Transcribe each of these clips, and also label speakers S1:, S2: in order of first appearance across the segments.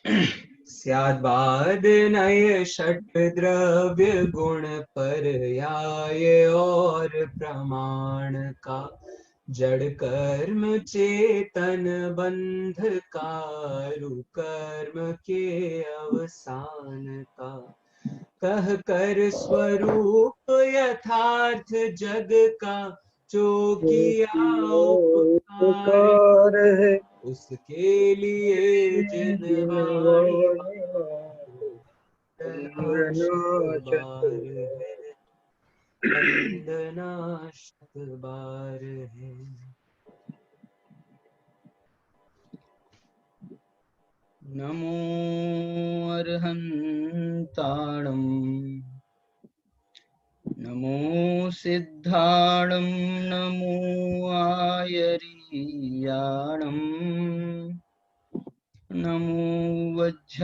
S1: स्याद्बाद नय षट द्रव्य गुण पर्याय और प्रमाण का, जड़ कर्म चेतन बंध कारू कर्म के अवसान का। कह कर स्वरूप यथार्थ जग का, जो किया उपकार
S2: है
S1: उसके लिए जिन वाणी बार है, वंदना शत बार है।
S3: नमो अर्हन्ताणं नमो सिद्धाणं नमो आयर्याणं नमो वज्झायाणं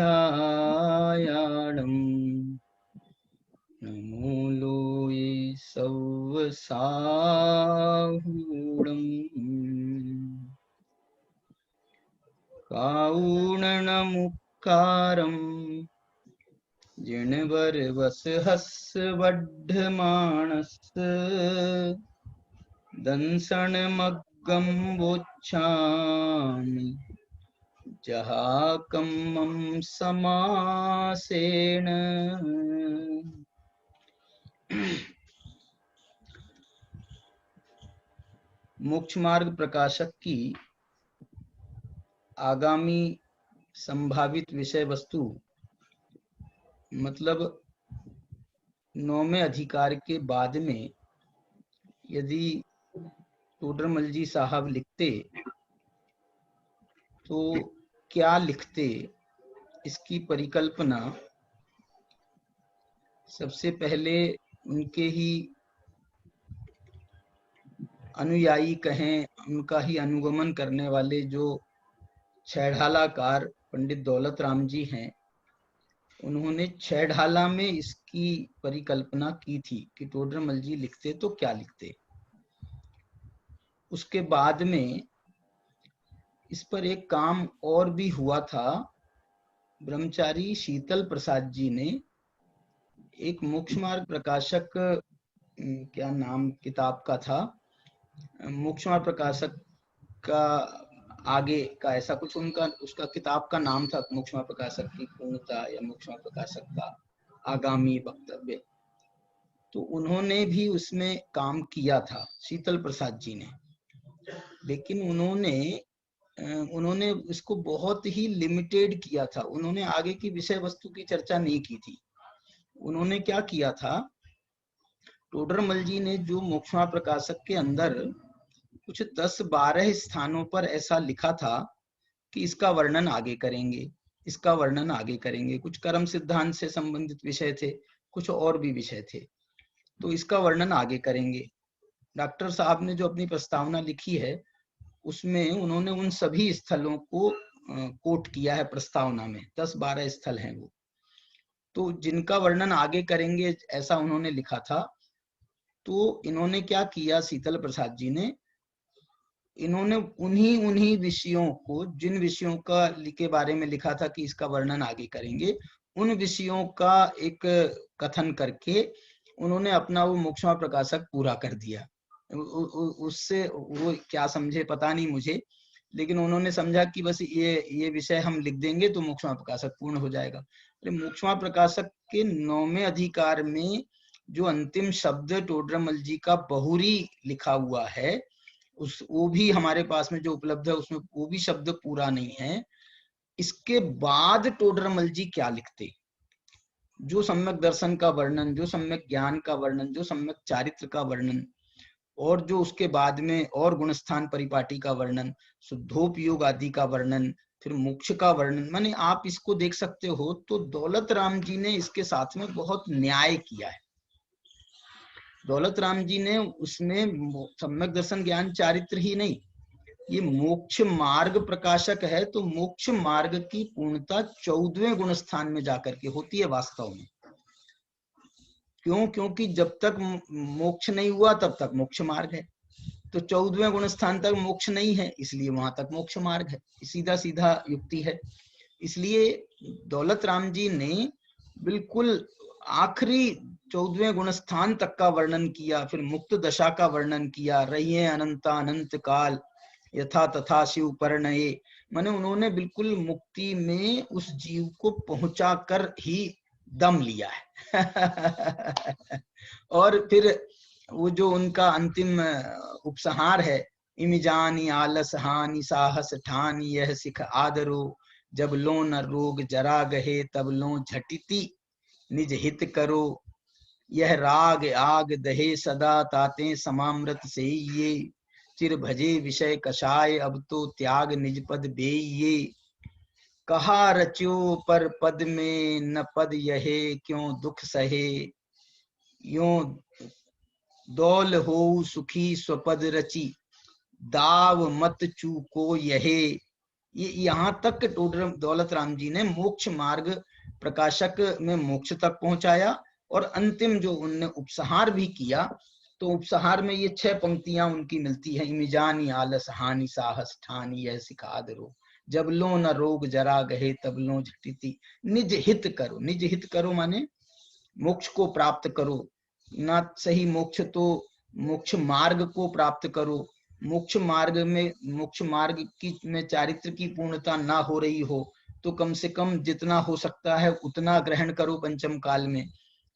S3: नमो लोये सव्वसाहूणम् काऊणनमुक्कारं जिणवर वसहस वड्ढमाणस् दंसनमग्गं वोच्छामि जहाकम्मं समासेन। मोक्ष मार्ग प्रकाशक की आगामी संभावित विषय वस्तु मतलब 9वें अधिकार के बाद में यदि टोडरमल जी साहब लिखते तो क्या लिखते, इसकी परिकल्पना सबसे पहले उनके ही अनुयायी कहें, उनका ही अनुगमन करने वाले जो छेढ़ालाकार पंडित दौलत राम जी हैं, उन्होंने छेढ़ाला में इसकी परिकल्पना की थी कि टोडरमल जी लिखते तो क्या लिखते। उसके बाद में इस पर एक काम और भी हुआ था। ब्रह्मचारी शीतल प्रसाद जी ने एक मोक्ष मार्ग प्रकाशक, क्या नाम किताब का था, मोक्ष मार्ग प्रकाशक का आगे का ऐसा कुछ उनका उसका किताब का नाम था, मोक्ष मार्ग प्रकाशक की पूर्णता या मोक्ष मार्ग प्रकाशक का आगामी वक्तव्य। तो उन्होंने भी उसमें काम किया था शीतल प्रसाद जी ने, लेकिन उन्होंने इसको बहुत ही लिमिटेड किया था। उन्होंने आगे की विषय वस्तु की चर्चा नहीं की थी। उन्होंने क्या किया था, टोडरमल जी ने जो मोक्ष मार्ग प्रकाशक के अंदर कुछ 10-12 स्थानों पर ऐसा लिखा था कि इसका वर्णन आगे करेंगे, इसका वर्णन आगे करेंगे। कुछ कर्म सिद्धांत से संबंधित विषय थे, कुछ और भी विषय थे, तो इसका वर्णन आगे करेंगे। डॉक्टर साहब ने जो अपनी प्रस्तावना लिखी है उसमें उन्होंने उन सभी स्थलों को कोट किया है प्रस्तावना में। 10-12 स्थल हैं वो, तो जिनका वर्णन आगे करेंगे ऐसा उन्होंने लिखा था। तो इन्होंने क्या किया, शीतल प्रसाद जी ने, इन्होंने उन्हीं विषयों को, जिन विषयों का के बारे में लिखा था कि इसका वर्णन आगे करेंगे, उन विषयों का एक कथन करके उन्होंने अपना वो मोक्ष मार्ग प्रकाशक पूरा कर दिया। उससे वो क्या समझे पता नहीं मुझे, लेकिन उन्होंने समझा कि बस ये विषय हम लिख देंगे तो मोक्ष मार्ग प्रकाशक पूर्ण हो जाएगा। मोक्ष मार्ग प्रकाशक के 9वें अधिकार में जो अंतिम शब्द टोडरमल जी का बहुरी लिखा हुआ है, वो भी हमारे पास में जो उपलब्ध है उसमें वो भी शब्द पूरा नहीं है। इसके बाद टोडरमल जी क्या लिखते, जो सम्यक दर्शन का वर्णन, जो सम्यक ज्ञान का वर्णन, जो सम्यक चारित्र का वर्णन, और जो उसके बाद में और गुणस्थान परिपाटी का वर्णन, शुद्धोपयोग आदि का वर्णन, फिर मोक्ष का वर्णन, माने आप इसको देख सकते हो। तो दौलत राम जी ने इसके साथ में बहुत न्याय किया है। दौलत राम जी ने उसमें सम्यक दर्शन ज्ञान चारित्र ही नहीं, ये मोक्ष मार्ग प्रकाशक है, तो मोक्ष मार्ग की पूर्णता 14वें गुण स्थान में जाकर के होती है वास्तव में। क्यों? क्योंकि जब तक मोक्ष नहीं हुआ तब तक मोक्ष मार्ग है, तो 14वें गुण स्थान तक मोक्ष नहीं है, इसलिए वहां तक मोक्ष मार्ग है। सीधा सीधा युक्ति है। इसलिए दौलत राम जी ने बिल्कुल आखिरी 14वें गुणस्थान तक का वर्णन किया, फिर मुक्त दशा का वर्णन किया, रहिए अनंता अनंत काल यथा तथा शिव परिणये। माने उन्होंने बिल्कुल मुक्ति में उस जीव को पहुंचा कर ही दम लिया है। और फिर वो जो उनका अंतिम उपसंहार है, इमिजानी आलस हानि साहस ठानी यह सिख आदरो, जब लो न रोग जरा गहे तब लो झटिति निज हित करो, यह राग आग दहे सदा ताते समामृत से ये, चिर भजे विषय कषाय अब तो त्याग निज पद बेये, कहा रच्यो पर पद में न पद यहे क्यों दुख सहे, यों दौल हो सुखी स्वपद रची दाव मत चूको यहे। ये यहाँ तक दौलत राम जी ने मोक्ष मार्ग प्रकाशक में मोक्ष तक पहुंचाया, और अंतिम जो उनने उपसंहार भी किया, तो उपसंहार में ये 6 पंक्तियां उनकी मिलती है, इमिजानी आलस हानि साहस ठानी यह सिखा दरो, जब लो न रोग जरा गहे तब लो झटिति निज हित करो। निज हित करो माने मोक्ष को प्राप्त करो, ना सही मोक्ष तो मोक्ष मार्ग को प्राप्त करो। मोक्ष मार्ग की में चारित्र की पूर्णता ना हो रही हो तो कम से कम जितना हो सकता है उतना ग्रहण करो पंचम काल में,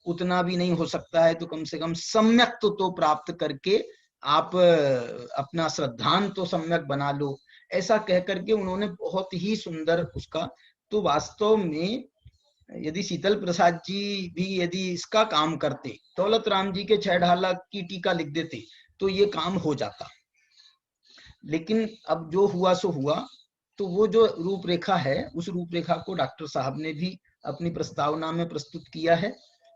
S3: उतना भी नहीं हो सकता है तो कम से कम सम्यक तो प्राप्त करके आप अपना श्रद्धांत तो सम्यक बना लो। ऐसा कह करके उन्होंने बहुत ही सुंदर उसका, तो वास्तव में यदि शीतल प्रसाद जी भी यदि इसका काम करते, दौलत राम जी के 6 ढाला की टीका लिख देते, तो ये काम हो जाता। लेकिन अब जो हुआ सो हुआ। तो वो जो रूपरेखा है, उस रूपरेखा को डॉक्टर साहब ने भी अपनी प्रस्तावना में प्रस्तुत किया है,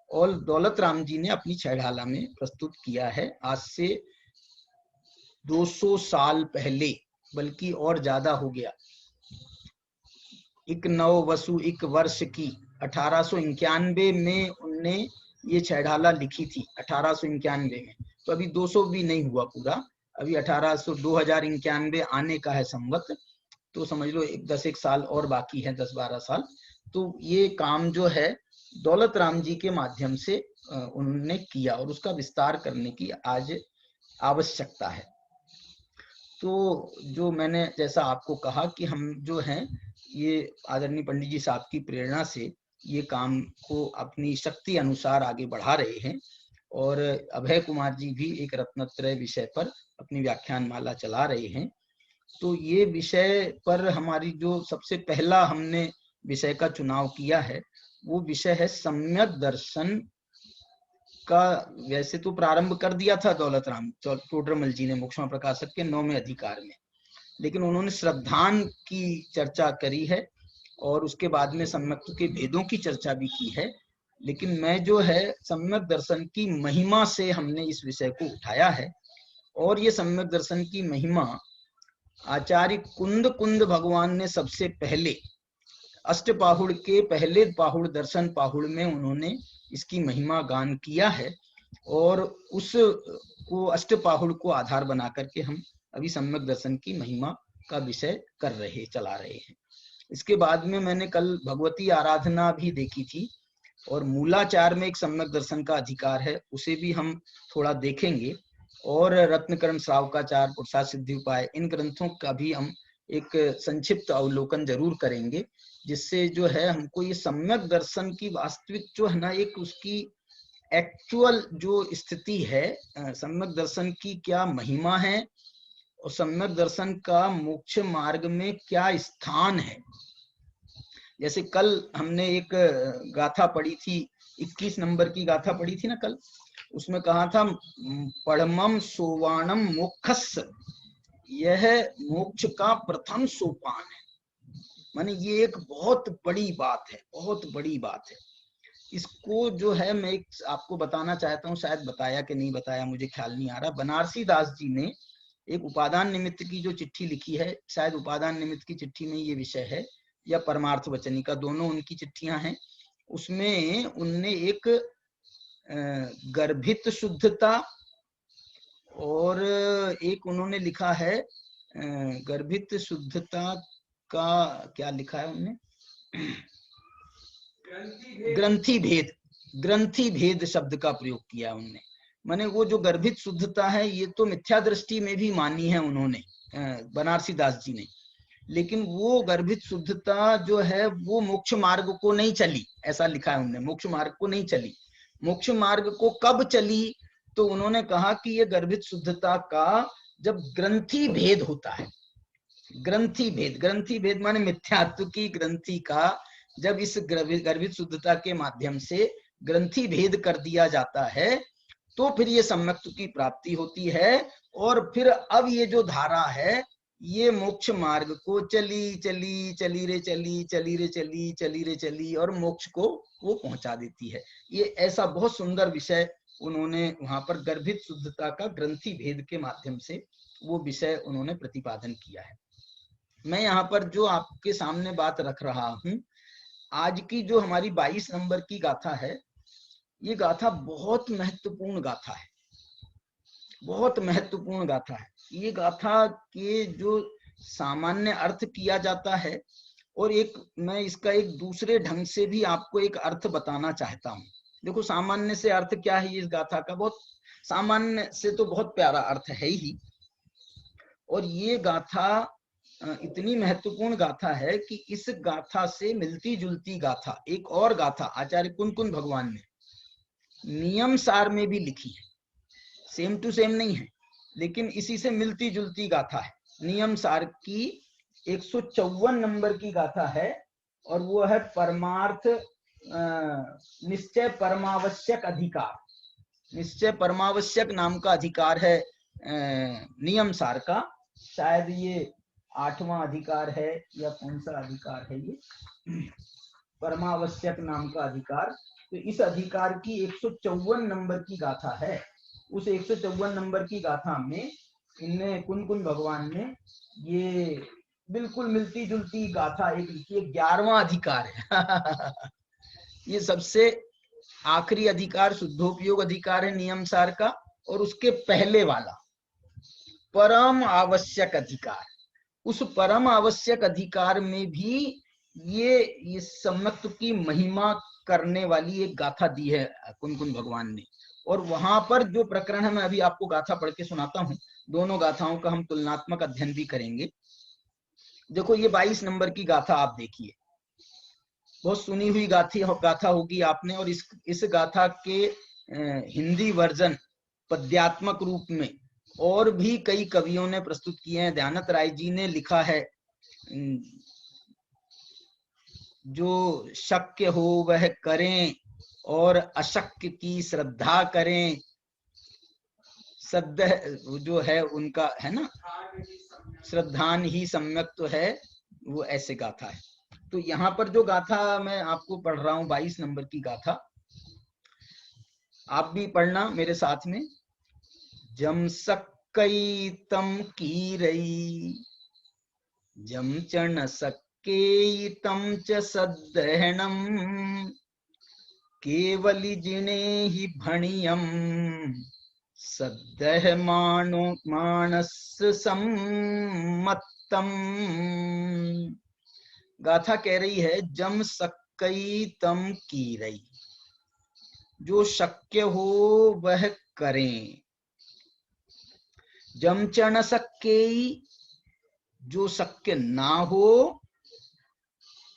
S3: और दौलत राम जी ने अपनी 6 ढाला में प्रस्तुत किया है। आज से 200 साल पहले, बल्कि और ज्यादा हो गया, एक नव वसु एक वर्ष की 1891 में उनने ये 6 ढाला लिखी थी, 1891 में। तो अभी 200 भी नहीं हुआ पूरा, अभी 2091 आने का है संवत, तो समझ लो 10 साल और बाकी है, 10-12 साल। तो ये काम जो है दौलत राम जी के माध्यम से उन्होंने किया, और उसका विस्तार करने की आज आवश्यकता है। तो जो मैंने जैसा आपको कहा कि हम जो हैं ये आदरणीय पंडित जी साहब की प्रेरणा से ये काम को अपनी शक्ति अनुसार आगे बढ़ा रहे हैं, और अभय कुमार जी भी एक रत्नत्रय विषय पर अपनी व्याख्यान माला चला रहे हैं। तो ये विषय पर हमारी जो सबसे पहला हमने विषय का चुनाव किया है, वो विषय है सम्यक दर्शन का। वैसे तो प्रारंभ कर दिया था दौलत राम टोडरमल जी ने मोक्षमा प्रकाशक के 9वें अधिकार में, लेकिन उन्होंने श्रद्धान की चर्चा करी है, और उसके बाद में सम्यक के भेदों की चर्चा भी की है। लेकिन मैं जो है सम्यक दर्शन की महिमा से हमने इस विषय को उठाया है, और ये सम्यक दर्शन की महिमा आचार्य कुंद भगवान ने सबसे पहले अष्टपाहुड़ के पहले पाहुड़ दर्शन पाहुड़ में उन्होंने इसकी महिमा गान किया है, और उस को अष्टपाहुड़ को आधार बना करके हम अभी सम्यक दर्शन की महिमा का विषय चला रहे हैं। इसके बाद में मैंने कल भगवती आराधना भी देखी थी, और मूलाचार में एक सम्यक दर्शन का अधिकार है, उसे भी हम थोड़ा देखेंगे, और रत्नकरण श्रावकाचार पुरुषार्थ सिद्धि उपाय, इन ग्रंथों का भी हम एक संक्षिप्त अवलोकन जरूर करेंगे, जिससे जो है हमको ये सम्यक दर्शन की वास्तविक जो है ना, एक उसकी एक्चुअल जो स्थिति है, सम्यक दर्शन की क्या महिमा है, और सम्यक दर्शन का मोक्ष मार्ग में क्या स्थान है। जैसे कल हमने एक गाथा पढ़ी थी, 21 नंबर की गाथा पढ़ी थी ना कल, उसमें कहा था पढ़मम सोवाणम मोक्षस, यह मोक्ष का प्रथम सोपान है। माने ये एक बहुत बड़ी बात है, बहुत बड़ी बात है। इसको जो है मैं एक आपको बताना चाहता हूँ, शायद बताया कि नहीं बताया मुझे ख्याल नहीं आ रहा। बनारसी दास जी ने एक उपादान निमित्त की जो चिट्ठी लिखी है, शायद उपादान निमित्त की चिट्ठी में ये विषय है, या परमार्थ वचनी का, दोनों उनकी चिट्ठियां हैं। उसमें उनने एक गर्भित शुद्धता, और एक उन्होंने लिखा है गर्भित शुद्धता का क्या लिखा है उन्होंने, ग्रंथि भेद शब्द का प्रयोग किया उनने। माने वो जो गर्भित शुद्धता है ये तो मिथ्या दृष्टि में भी मानी है उन्होंने, बनारसी दास जी ने, लेकिन वो गर्भित शुद्धता जो है वो मोक्ष मार्ग को नहीं चली, ऐसा लिखा है उन्होंने, मोक्ष मार्ग को नहीं चली। मोक्ष मार्ग को कब चली, तो उन्होंने कहा कि ये गर्भित शुद्धता का जब ग्रंथि भेद होता है, ग्रंथि भेद माने मिथ्यात्व की ग्रंथि का जब इस गर्भित शुद्धता के माध्यम से ग्रंथि भेद कर दिया जाता है तो फिर ये सम्यक्त्व की प्राप्ति होती है। और फिर अब ये जो धारा है ये मोक्ष मार्ग को चली और मोक्ष को वो पहुंचा देती है। ये ऐसा बहुत सुंदर विषय उन्होंने वहां पर गर्भित शुद्धता का ग्रंथि भेद के माध्यम से वो विषय उन्होंने प्रतिपादन किया है। मैं यहाँ पर जो आपके सामने बात रख रहा हूँ, आज की जो हमारी 22 नंबर की गाथा है, ये गाथा बहुत महत्वपूर्ण गाथा है, बहुत महत्वपूर्ण गाथा है। ये गाथा के जो सामान्य अर्थ किया जाता है और एक मैं इसका एक दूसरे ढंग से भी आपको एक अर्थ बताना चाहता हूँ। देखो सामान्य से अर्थ क्या है इस गाथा का, बहुत सामान्य से तो बहुत प्यारा अर्थ है ही, और ये गाथा इतनी महत्वपूर्ण गाथा है कि इस गाथा से मिलती जुलती गाथा एक और गाथा आचार्य कुन भगवान ने नियम सार में भी लिखी है, सेम टू सेम नहीं है लेकिन इसी से मिलती जुलती गाथा है। नियम सार की 154 नंबर की गाथा है और वो है परमार्थ निश्चय परमावश्यक अधिकार। निश्चय परमावश्यक नाम का अधिकार है नियम सार का, शायद ये 8वां अधिकार है या कौन सा अधिकार है, ये परमावश्यक नाम का अधिकार। तो इस अधिकार की 154 नंबर की गाथा है। उस 154 नंबर की गाथा में इनने कुन भगवान ने ये बिल्कुल मिलती जुलती गाथा एक लिखी है। 11वां अधिकार है ये सबसे आखिरी अधिकार शुद्धोपयोग अधिकार है नियम सार का, और उसके पहले वाला परम आवश्यक अधिकार, उस परम आवश्यक अधिकार में भी ये सम्यक्त्व की महिमा करने वाली एक गाथा दी है कुन भगवान ने। और वहां पर जो प्रकरण है मैं अभी आपको गाथा पढ़ के सुनाता हूँ, दोनों गाथाओं का हम तुलनात्मक अध्ययन भी करेंगे। देखो ये 22 नंबर की गाथा आप देखिए, बहुत सुनी हुई गाथा होगी आपने, और इस गाथा के हिंदी वर्जन पद्यात्मक रूप में और भी कई कवियों ने प्रस्तुत किए हैं। दयानंद राय जी ने लिखा है जो शक्य हो वह करें और अशक्य की श्रद्धा करें, सद्य जो है उनका है ना, श्रद्धान ही सम्यक तो है, वो ऐसे गाथा है। तो यहाँ पर जो गाथा मैं आपको पढ़ रहा हूँ 22 नंबर की गाथा, आप भी पढ़ना मेरे साथ में। जम सक्कई तम की रई, जम चण सक्के तम च सद्दहणम, केवली जिने ही भणियम, सद्दह मानस सम्मत्तम। गाथा कह रही है जम सक्कई तम की रई, जो शक्य हो वह करें। जम चण सक्के, जो शक्य ना हो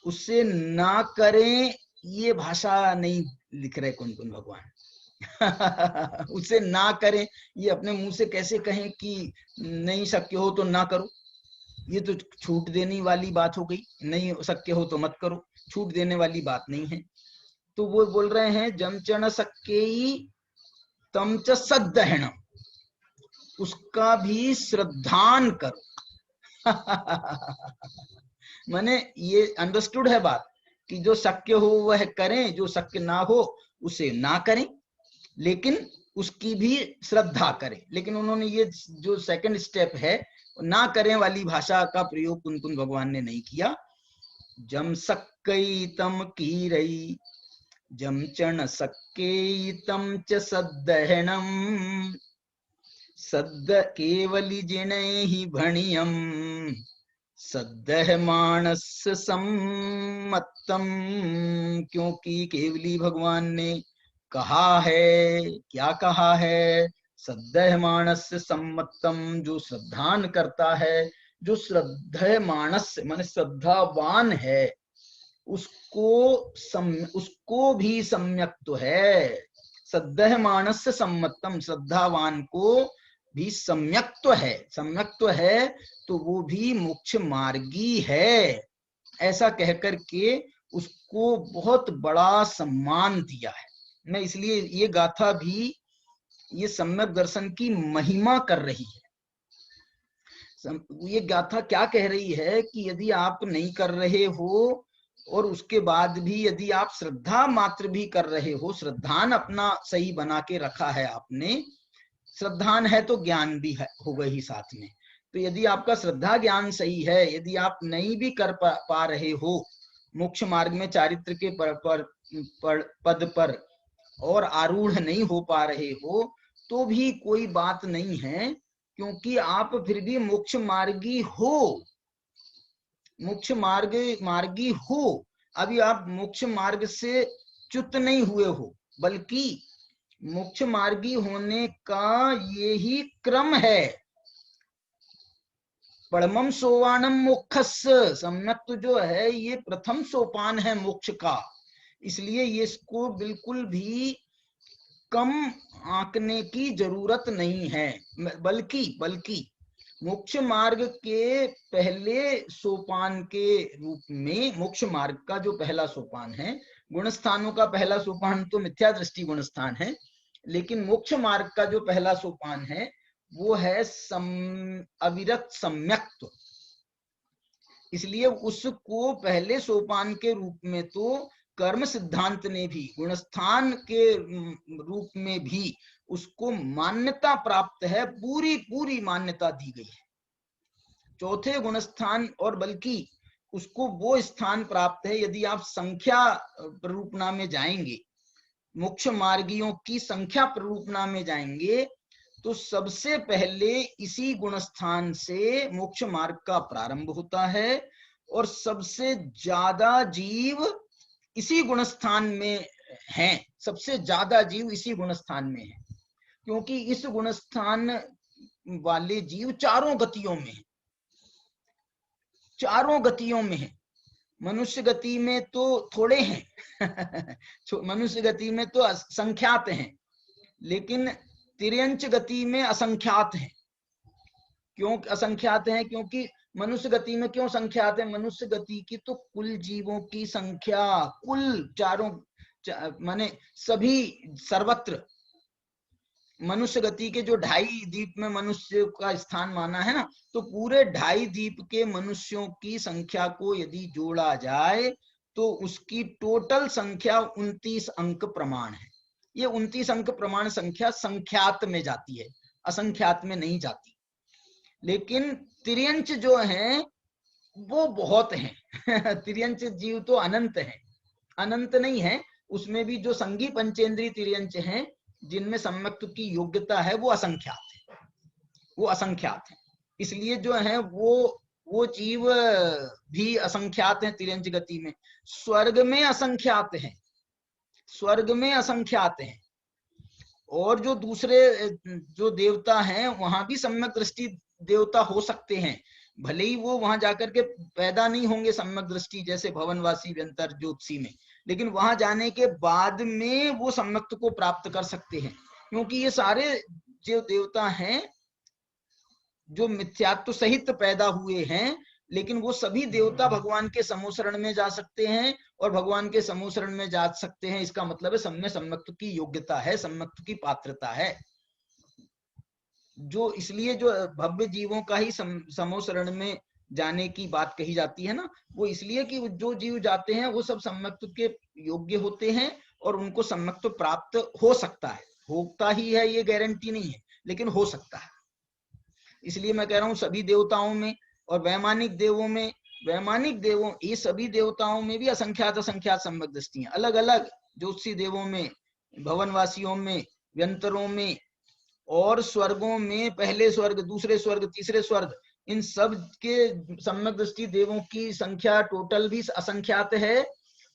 S3: उससे ना करें, ये भाषा नहीं लिख रहे कुन भगवान उससे ना करें, ये अपने मुंह से कैसे कहें कि नहीं शक्य हो तो ना करो, ये तो छूट देने वाली बात हो गई। नहीं शक्य हो तो मत करो, छूट देने वाली बात नहीं है। तो वो बोल रहे हैं जम चण सक्के तम च सद्दहणम, उसका भी श्रद्धान करो माने ये अंडरस्टूड है बात कि जो शक्य हो वह करें, जो शक्य ना हो उसे ना करें, लेकिन उसकी भी श्रद्धा करें। लेकिन उन्होंने ये जो सेकंड स्टेप है ना करें वाली भाषा का प्रयोग कुन भगवान ने नहीं किया। जम सक्कई तम की रई, जम चण सक्के तम च सद्दहणम, सद्द केवली जिने ही भणियम, सद्दह मानस सम्मतम, क्योंकि केवली भगवान ने कहा है, क्या कहा है, सद्दह मानस सम्मतम, जो श्रद्धान करता है, जो श्रद्धेय मानस माने श्रद्धावान है, उसको भी सम्यक तो है। सद्दह मानस सम्मतम, श्रद्धावान को भी सम्यक तो है, सम्यक तो है, तो वो भी मोक्ष मार्गी है, ऐसा कहकर के उसको बहुत बड़ा सम्मान दिया है। मैं इसलिए ये गाथा भी ये सम्यक दर्शन की महिमा कर रही है। ये गाथा क्या कह रही है कि यदि आप नहीं कर रहे हो और उसके बाद भी यदि आप श्रद्धा मात्र भी कर रहे हो, श्रद्धान अपना सही बना के रखा है आपने, श्रद्धान है तो ज्ञान भी है होगा ही साथ में, तो यदि आपका श्रद्धा ज्ञान सही है, यदि आप नहीं भी कर पा रहे हो मोक्ष मार्ग में चारित्र के पद पर और आरूढ़ नहीं हो पा रहे हो, तो भी कोई बात नहीं है, क्योंकि आप फिर भी मोक्ष मार्गी हो, मोक्ष मार्गी हो। अभी आप मोक्ष मार्ग से च्युत नहीं हुए हो, बल्कि मोक्ष मार्गी होने का ये ही क्रम है। परमम सोवानम मोक्षस, सम्यक जो है ये प्रथम सोपान है मोक्ष का, इसलिए ये इसको बिल्कुल भी कम आंकने की जरूरत नहीं है, बल्कि मोक्ष मार्ग के पहले सोपान के रूप में, मोक्ष मार्ग का जो पहला सोपान है, गुण स्थानों का पहला सोपान तो मिथ्या दृष्टि गुण स्थान है, लेकिन मोक्ष मार्ग का जो पहला सोपान है वो है अविरत सम्यक्त्व। इसलिए उसको पहले सोपान के रूप में तो कर्म सिद्धांत ने भी, गुणस्थान के रूप में भी उसको मान्यता प्राप्त है, पूरी मान्यता दी गई है चौथे गुणस्थान, और बल्कि उसको वो स्थान प्राप्त है, यदि आप संख्या प्ररूपणा में जाएंगे, मोक्ष मार्गियों की संख्या प्ररूपणा में जाएंगे, तो सबसे पहले इसी गुणस्थान से मोक्ष मार्ग का प्रारंभ होता है, और सबसे ज्यादा जीव इसी गुणस्थान में हैं, सबसे ज्यादा जीव इसी गुणस्थान में हैं, क्योंकि इस गुणस्थान वाले जीव चारों गतियों में हैं, चारों गतियों में हैं। मनुष्य गति में तो थोड़े हैं मनुष्य गति में तो असंख्यात हैं, लेकिन तिर्यंच गति में असंख्यात हैं। क्यों असंख्यात हैं? क्योंकि मनुष्य गति में क्यों संख्यात है? मनुष्य गति की तो कुल जीवों की संख्या, कुल चारों माने सभी सर्वत्र, मनुष्य गति के जो 2.5 द्वीप में मनुष्य का स्थान माना है ना, तो पूरे 2.5 द्वीप के मनुष्यों की संख्या को यदि जोड़ा जाए तो उसकी टोटल संख्या 29 अंक प्रमाण है। ये 29 अंक प्रमाण संख्या संख्यात में जाती है, असंख्यात में नहीं जाती। लेकिन तिर्यंच जो है वो बहुत हैं तिर्यंच जीव तो अनंत है, अनंत नहीं है, उसमें भी जो संगी पंचेंद्रीय तिर्यंच हैं जिनमें सम्यक्त्व की योग्यता है वो असंख्यात है, वो असंख्यात है। इसलिए जो है वो जीव भी असंख्यात हैं तिर्यंच गति में। स्वर्ग में असंख्यात हैं, स्वर्ग में असंख्यात हैं, और जो दूसरे जो देवता हैं वहां भी सम्यक दृष्टि देवता हो सकते हैं, भले ही वो वहां जाकर के पैदा नहीं होंगे सम्यक दृष्टि जैसे भवनवासी व्यंतर ज्योतिषी में, लेकिन वहां जाने के बाद में वो सम्यक्त्व को प्राप्त कर सकते हैं, क्योंकि ये सारे जो देवता हैं जो मिथ्यात्व सहित पैदा हुए हैं, लेकिन वो सभी देवता भगवान के समोशरण में जा सकते हैं, और भगवान के समोशरण में जा सकते हैं इसका मतलब है सम्यक्त्व की योग्यता है, सम्यक्त्व की पात्रता है। जो इसलिए जो भव्य जीवों का ही समोशरण में जाने की बात कही जाती है ना, वो इसलिए कि जो जीव जाते हैं वो सब सम्यक्त्व के योग्य होते हैं और उनको सम्यक्त्व प्राप्त हो सकता है, होता ही है ये गारंटी नहीं है, लेकिन हो सकता है। इसलिए मैं कह रहा हूं सभी देवताओं में और वैमानिक देवों में, वैमानिक देवों ये सभी देवताओं में भी असंख्यात असंख्यात सम्यक दृष्टियां, अलग अलग ज्योतिषी देवों में, भवनवासियों में, व्यंतरों में और स्वर्गों में, पहले स्वर्ग, दूसरे स्वर्ग, तीसरे स्वर्ग, इन सब के सम्यक दृष्टि देवों की संख्या टोटल भी असंख्यात है,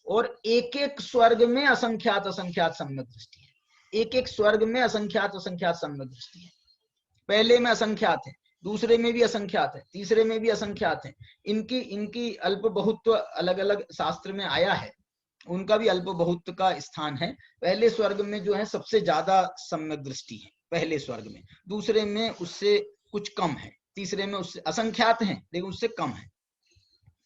S3: और एक एक स्वर्ग में असंख्यात असंख्यात सम्यक दृष्टि है। एक एक स्वर्ग में असंख्यात असंख्यात सम्यक दृष्टि है। पहले में असंख्यात है, दूसरे में भी असंख्यात है, तीसरे में भी असंख्यात है। इनकी इनकी अल्प बहुत्व अलग अलग शास्त्र में आया है, उनका भी अल्प बहुत्व का स्थान है। पहले स्वर्ग में जो है सबसे ज्यादा सम्यक दृष्टि है पहले स्वर्ग में, दूसरे में उससे कुछ कम है, तीसरे में उससे असंख्यात है लेकिन उससे कम है,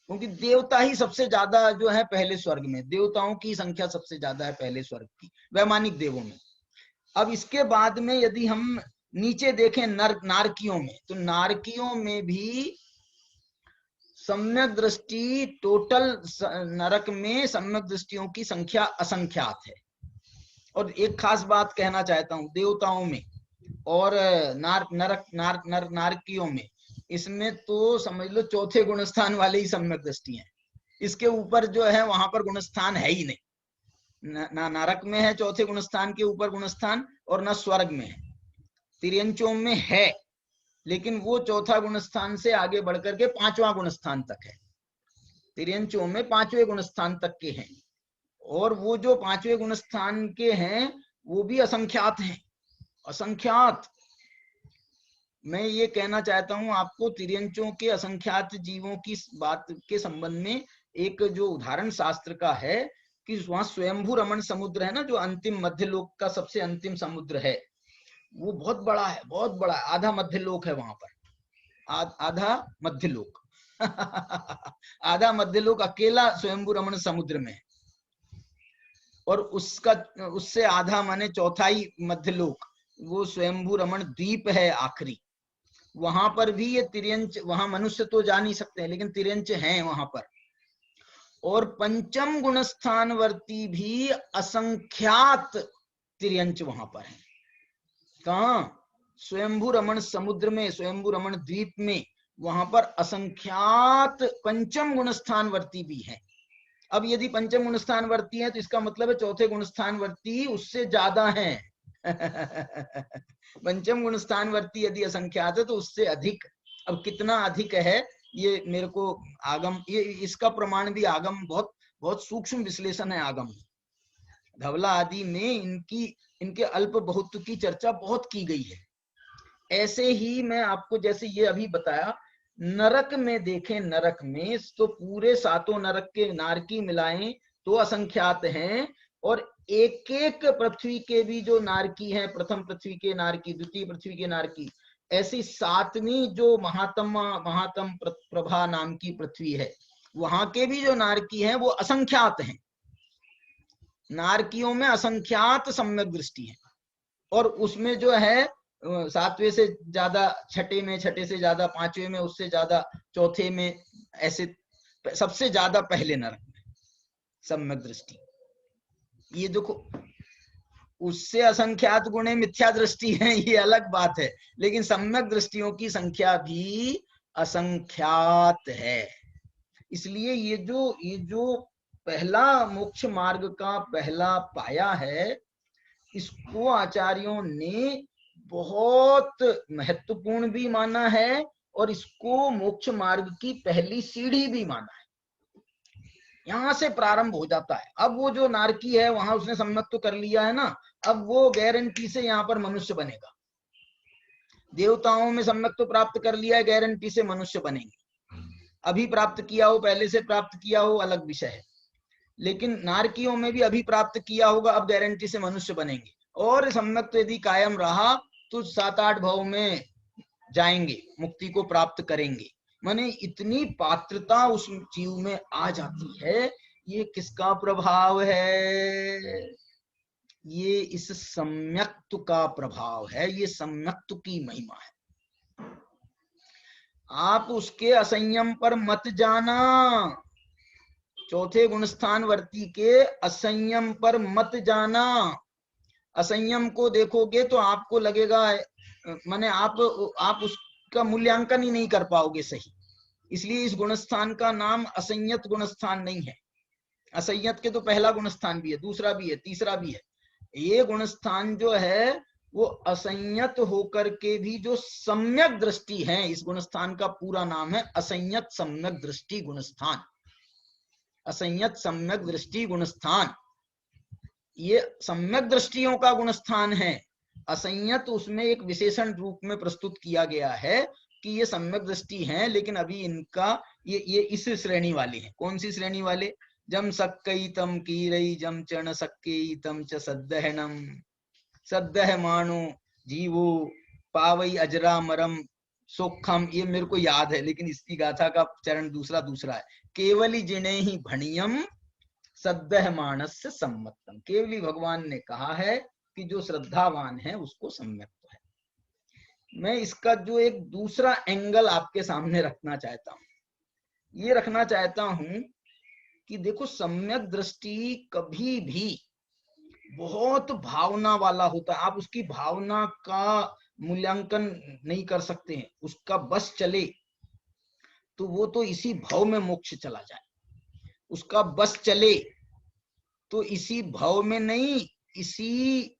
S3: क्योंकि देवता ही सबसे ज्यादा जो है पहले स्वर्ग में, देवताओं की संख्या सबसे ज्यादा है पहले स्वर्ग की, वैमानिक देवों में। अब इसके बाद में यदि हम नीचे देखें नारकियों में, तो नारकियों में भी सम्यक दृष्टि टोटल नरक में सम्यक दृष्टियों की संख्या असंख्यात है। और एक खास बात कहना चाहता हूं, देवताओं में और नारकियों में, इसमें तो समझ लो चौथे गुणस्थान वाले ही सम्यक दृष्टि हैं। इसके ऊपर जो है वहां पर गुणस्थान है ही नहीं। ना नरक में है चौथे गुणस्थान के ऊपर गुणस्थान, और न स्वर्ग में है। तिर्यंचों में है, लेकिन वो चौथा गुणस्थान से आगे बढ़कर के पांचवा गुणस्थान तक है। तिर्यंचों में पांचवें गुणस्थान तक के हैं, और वो जो पांचवें गुणस्थान के हैं वो भी असंख्यात हैं, असंख्यात। मैं ये कहना चाहता हूं आपको, तिर्यंचों के असंख्यात जीवों की बात के संबंध में एक जो उदाहरण शास्त्र का है कि वहां स्वयंभू रमण समुद्र है ना, जो अंतिम मध्यलोक का सबसे अंतिम समुद्र है, वो बहुत बड़ा है, बहुत बड़ा, आधा मध्यलोक है वहां पर, आधा मध्यलोक आधा मध्यलोक अकेला स्वयंभू रमण समुद्र में है, और उससे आधा माने चौथाई मध्यलोक वो स्वयंभू रमण द्वीप है आखिरी। वहां पर भी ये तिर्यंच, वहां मनुष्य तो जा नहीं सकते हैं लेकिन तिर्यंच हैं वहां पर। और पंचम गुणस्थानवर्ती भी असंख्यात तिर्यंच वहां पर है। कहां? स्वयंभू रमण समुद्र में, स्वयंभू रमण द्वीप में, वहां पर असंख्यात पंचम गुणस्थानवर्ती भी है। अब यदि पंचम गुणस्थानवर्ती है तो इसका मतलब है चौथे गुणस्थानवर्ती उससे ज्यादा है पंचम गुणस्थानवर्ती यदि असंख्यात है तो उससे अधिक। अब कितना अधिक है ये मेरे को आगम, ये इसका प्रमाण भी आगम, बहुत बहुत सूक्ष्म विश्लेषण है आगम। धवला आदि में इनके अल्प बहुत्व की चर्चा बहुत की गई है। ऐसे ही मैं आपको जैसे ये अभी बताया, नरक में देखें, नरक में तो पूरे सातों नरक के नारकी मिलाएं तो असंख्यात हैं, और एक एक पृथ्वी के भी जो नारकी हैं, प्रथम पृथ्वी के नारकी, द्वितीय पृथ्वी के नारकी, ऐसी सातवीं जो महातम प्रभा नाम की पृथ्वी है, वहां के भी जो नारकी हैं वो असंख्यात हैं। नारकियों में असंख्यात सम्यक दृष्टि है, और उसमें जो है सातवें से ज्यादा छठे में, छठे से ज्यादा पांचवें में, उससे ज्यादा चौथे में, ऐसे सबसे ज्यादा पहले नरक में सम्यक दृष्टि। ये देखो, उससे असंख्यात गुणे मिथ्या दृष्टि है, ये अलग बात है, लेकिन सम्यक दृष्टियों की संख्या भी असंख्यात है। इसलिए ये जो पहला मोक्ष मार्ग का पहला पाया है, इसको आचार्यों ने बहुत महत्वपूर्ण भी माना है, और इसको मोक्ष मार्ग की पहली सीढ़ी भी माना है। यहां से प्रारंभ हो जाता है। अब वो जो नारकी है वहां उसने सम्मत तो कर लिया है ना, अब वो गारंटी से यहाँ पर मनुष्य बनेगा। देवताओं में सम्मत तो प्राप्त कर लिया है, गारंटी से मनुष्य बनेंगे। अभी प्राप्त किया हो, पहले से प्राप्त किया हो, अलग विषय है, लेकिन नारकियों में भी अभी प्राप्त किया होगा, अब गारंटी से मनुष्य बनेंगे। और सम्मत तो यदि कायम रहा तो 7-8 भव में जाएंगे, मुक्ति को प्राप्त करेंगे। माने इतनी पात्रता उस जीव में आ जाती है। ये किसका प्रभाव है? ये इस सम्यक्त्व का प्रभाव है, ये सम्यक्त्व की महिमा है। आप उसके असंयम पर मत जाना, चौथे गुणस्थानवर्ती के असंयम पर मत जाना। असंयम को देखोगे तो आपको लगेगा, माने आप उसका मूल्यांकन ही नहीं कर पाओगे सही। इसलिए इस गुणस्थान का नाम असंयत गुणस्थान नहीं है। असंयत के तो पहला गुणस्थान भी है, दूसरा भी है, तीसरा भी है। ये गुणस्थान जो है वो असंयत होकर के भी जो सम्यक दृष्टि है, इस गुणस्थान का पूरा नाम है असंयत सम्यक दृष्टि गुणस्थान। असंयत सम्यक दृष्टि गुणस्थान, ये सम्यक दृष्टियों का गुणस्थान है। असंयत उसमें एक विशेषण रूप में प्रस्तुत किया गया है कि ये सम्यक दृष्टि हैं, लेकिन अभी इनका ये इस श्रेणी वाले हैं। कौन सी श्रेणी वाले? जम सक्कई तम कीरई जम चण सक्कई तम च सद्दहनम सद्दह मानो जीवो पावई अजरा मरम सोखम। ये मेरे को याद है, लेकिन इसकी गाथा का चरण दूसरा है। केवली जिने ही भणियम सद्दह मानस से सम्मतम। केवली भगवान ने कहा है कि जो श्रद्धावान है उसको सम्यक है। मैं इसका जो एक दूसरा एंगल आपके सामने रखना चाहता हूं, ये रखना चाहता हूं कि देखो, सम्यक दृष्टि कभी भी बहुत भावना वाला होता है। आप उसकी भावना का मूल्यांकन नहीं कर सकते हैं। उसका बस चले तो वो तो इसी भव में मोक्ष चला जाए, उसका बस चले तो इसी भव में नहीं, इसी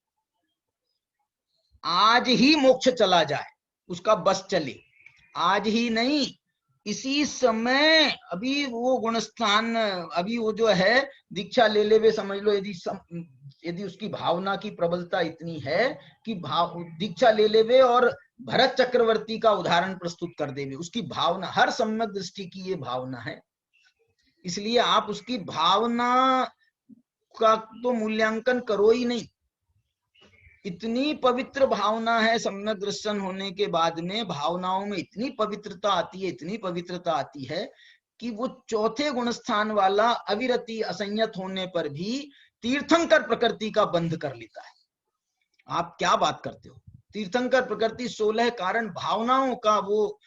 S3: आज ही मोक्ष चला जाए, उसका बस चले। आज ही नहीं, इसी समय, अभी वो गुणस्थान, अभी वो जो है दीक्षा ले ले वे, समझ लो, यदि उसकी भावना की प्रबलता इतनी है कि दीक्षा ले लेवे और भरत चक्रवर्ती का उदाहरण प्रस्तुत कर देवे। उसकी भावना, हर सम्यक दृष्टि की ये भावना है। इसलिए आप उसकी भावना का तो मूल्यांकन करो ही नहीं। इतनी पवित्र भावना है सम्यक दर्शन होने के बाद में, भावनाओं में इतनी पवित्रता आती है, इतनी पवित्रता आती है कि वो चौथे गुणस्थान वाला अविरति असंयत होने पर भी तीर्थंकर प्रकृति का बंध कर लेता है। आप क्या बात करते हो? तीर्थंकर प्रकृति 16 कारण भावनाओं का वो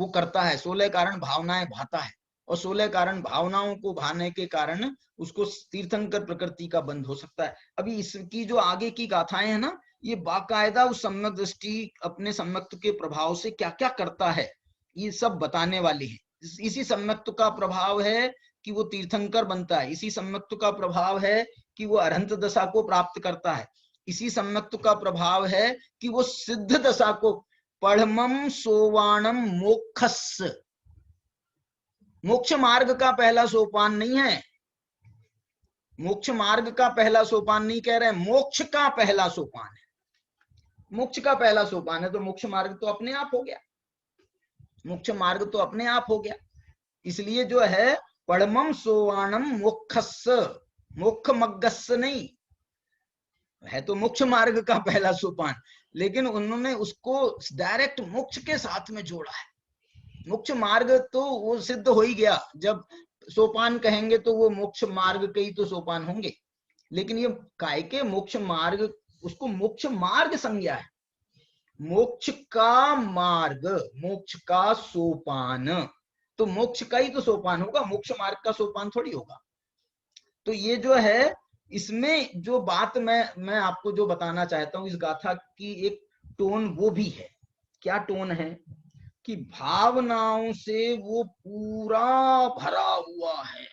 S3: करता है, 16 कारण भावनाएं भाता है, और 16 कारण भावनाओं को भाने के कारण उसको तीर्थंकर प्रकृति का बंध हो सकता है। अभी इसकी जो आगे की गाथाएं है ना, ये बाकायदा उस सम्यक दृष्टि अपने सम्यक्त के प्रभाव से क्या क्या करता है ये सब बताने वाले हैं। इसी सम्यक्त का प्रभाव है कि वो तीर्थंकर बनता है, इसी सम्यक्त का प्रभाव है कि वो अरहंत दशा को प्राप्त करता है, इसी सम्यक्त का प्रभाव है कि वो सिद्ध दशा को, पढ़मम सोवाणम मोक्षस, मोक्ष मार्ग का पहला सोपान नहीं है, मोक्ष मार्ग का पहला सोपान नहीं कह रहे हैं, मोक्ष का पहला सोपान है। मोक्ष का पहला सोपान है तो मोक्ष मार्ग तो अपने आप हो गया, मोक्ष मार्ग तो अपने आप हो गया। इसलिए जो है परमम सोवाणम मोक्षस, मोक्ष मग्गस नहीं है, तो मोक्ष मार्ग का पहला सोपान, लेकिन उन्होंने उसको डायरेक्ट मोक्ष के साथ में जोड़ा है। मोक्ष मार्ग तो वो सिद्ध हो ही गया, जब सोपान कहेंगे तो वो मोक्ष मार्ग के ही तो सोपान होंगे, लेकिन ये काय के मोक्ष मार्ग, उसको मोक्ष मार्ग संज्ञा है, मोक्ष का मार्ग, मोक्ष का सोपान, तो मोक्ष का ही तो सोपान होगा, मोक्ष मार्ग का सोपान थोड़ी होगा। तो ये जो है, इसमें जो बात मैं आपको जो बताना चाहता हूं, इस गाथा की एक टोन वो भी है। क्या टोन है? कि भावनाओं से वो पूरा भरा हुआ है,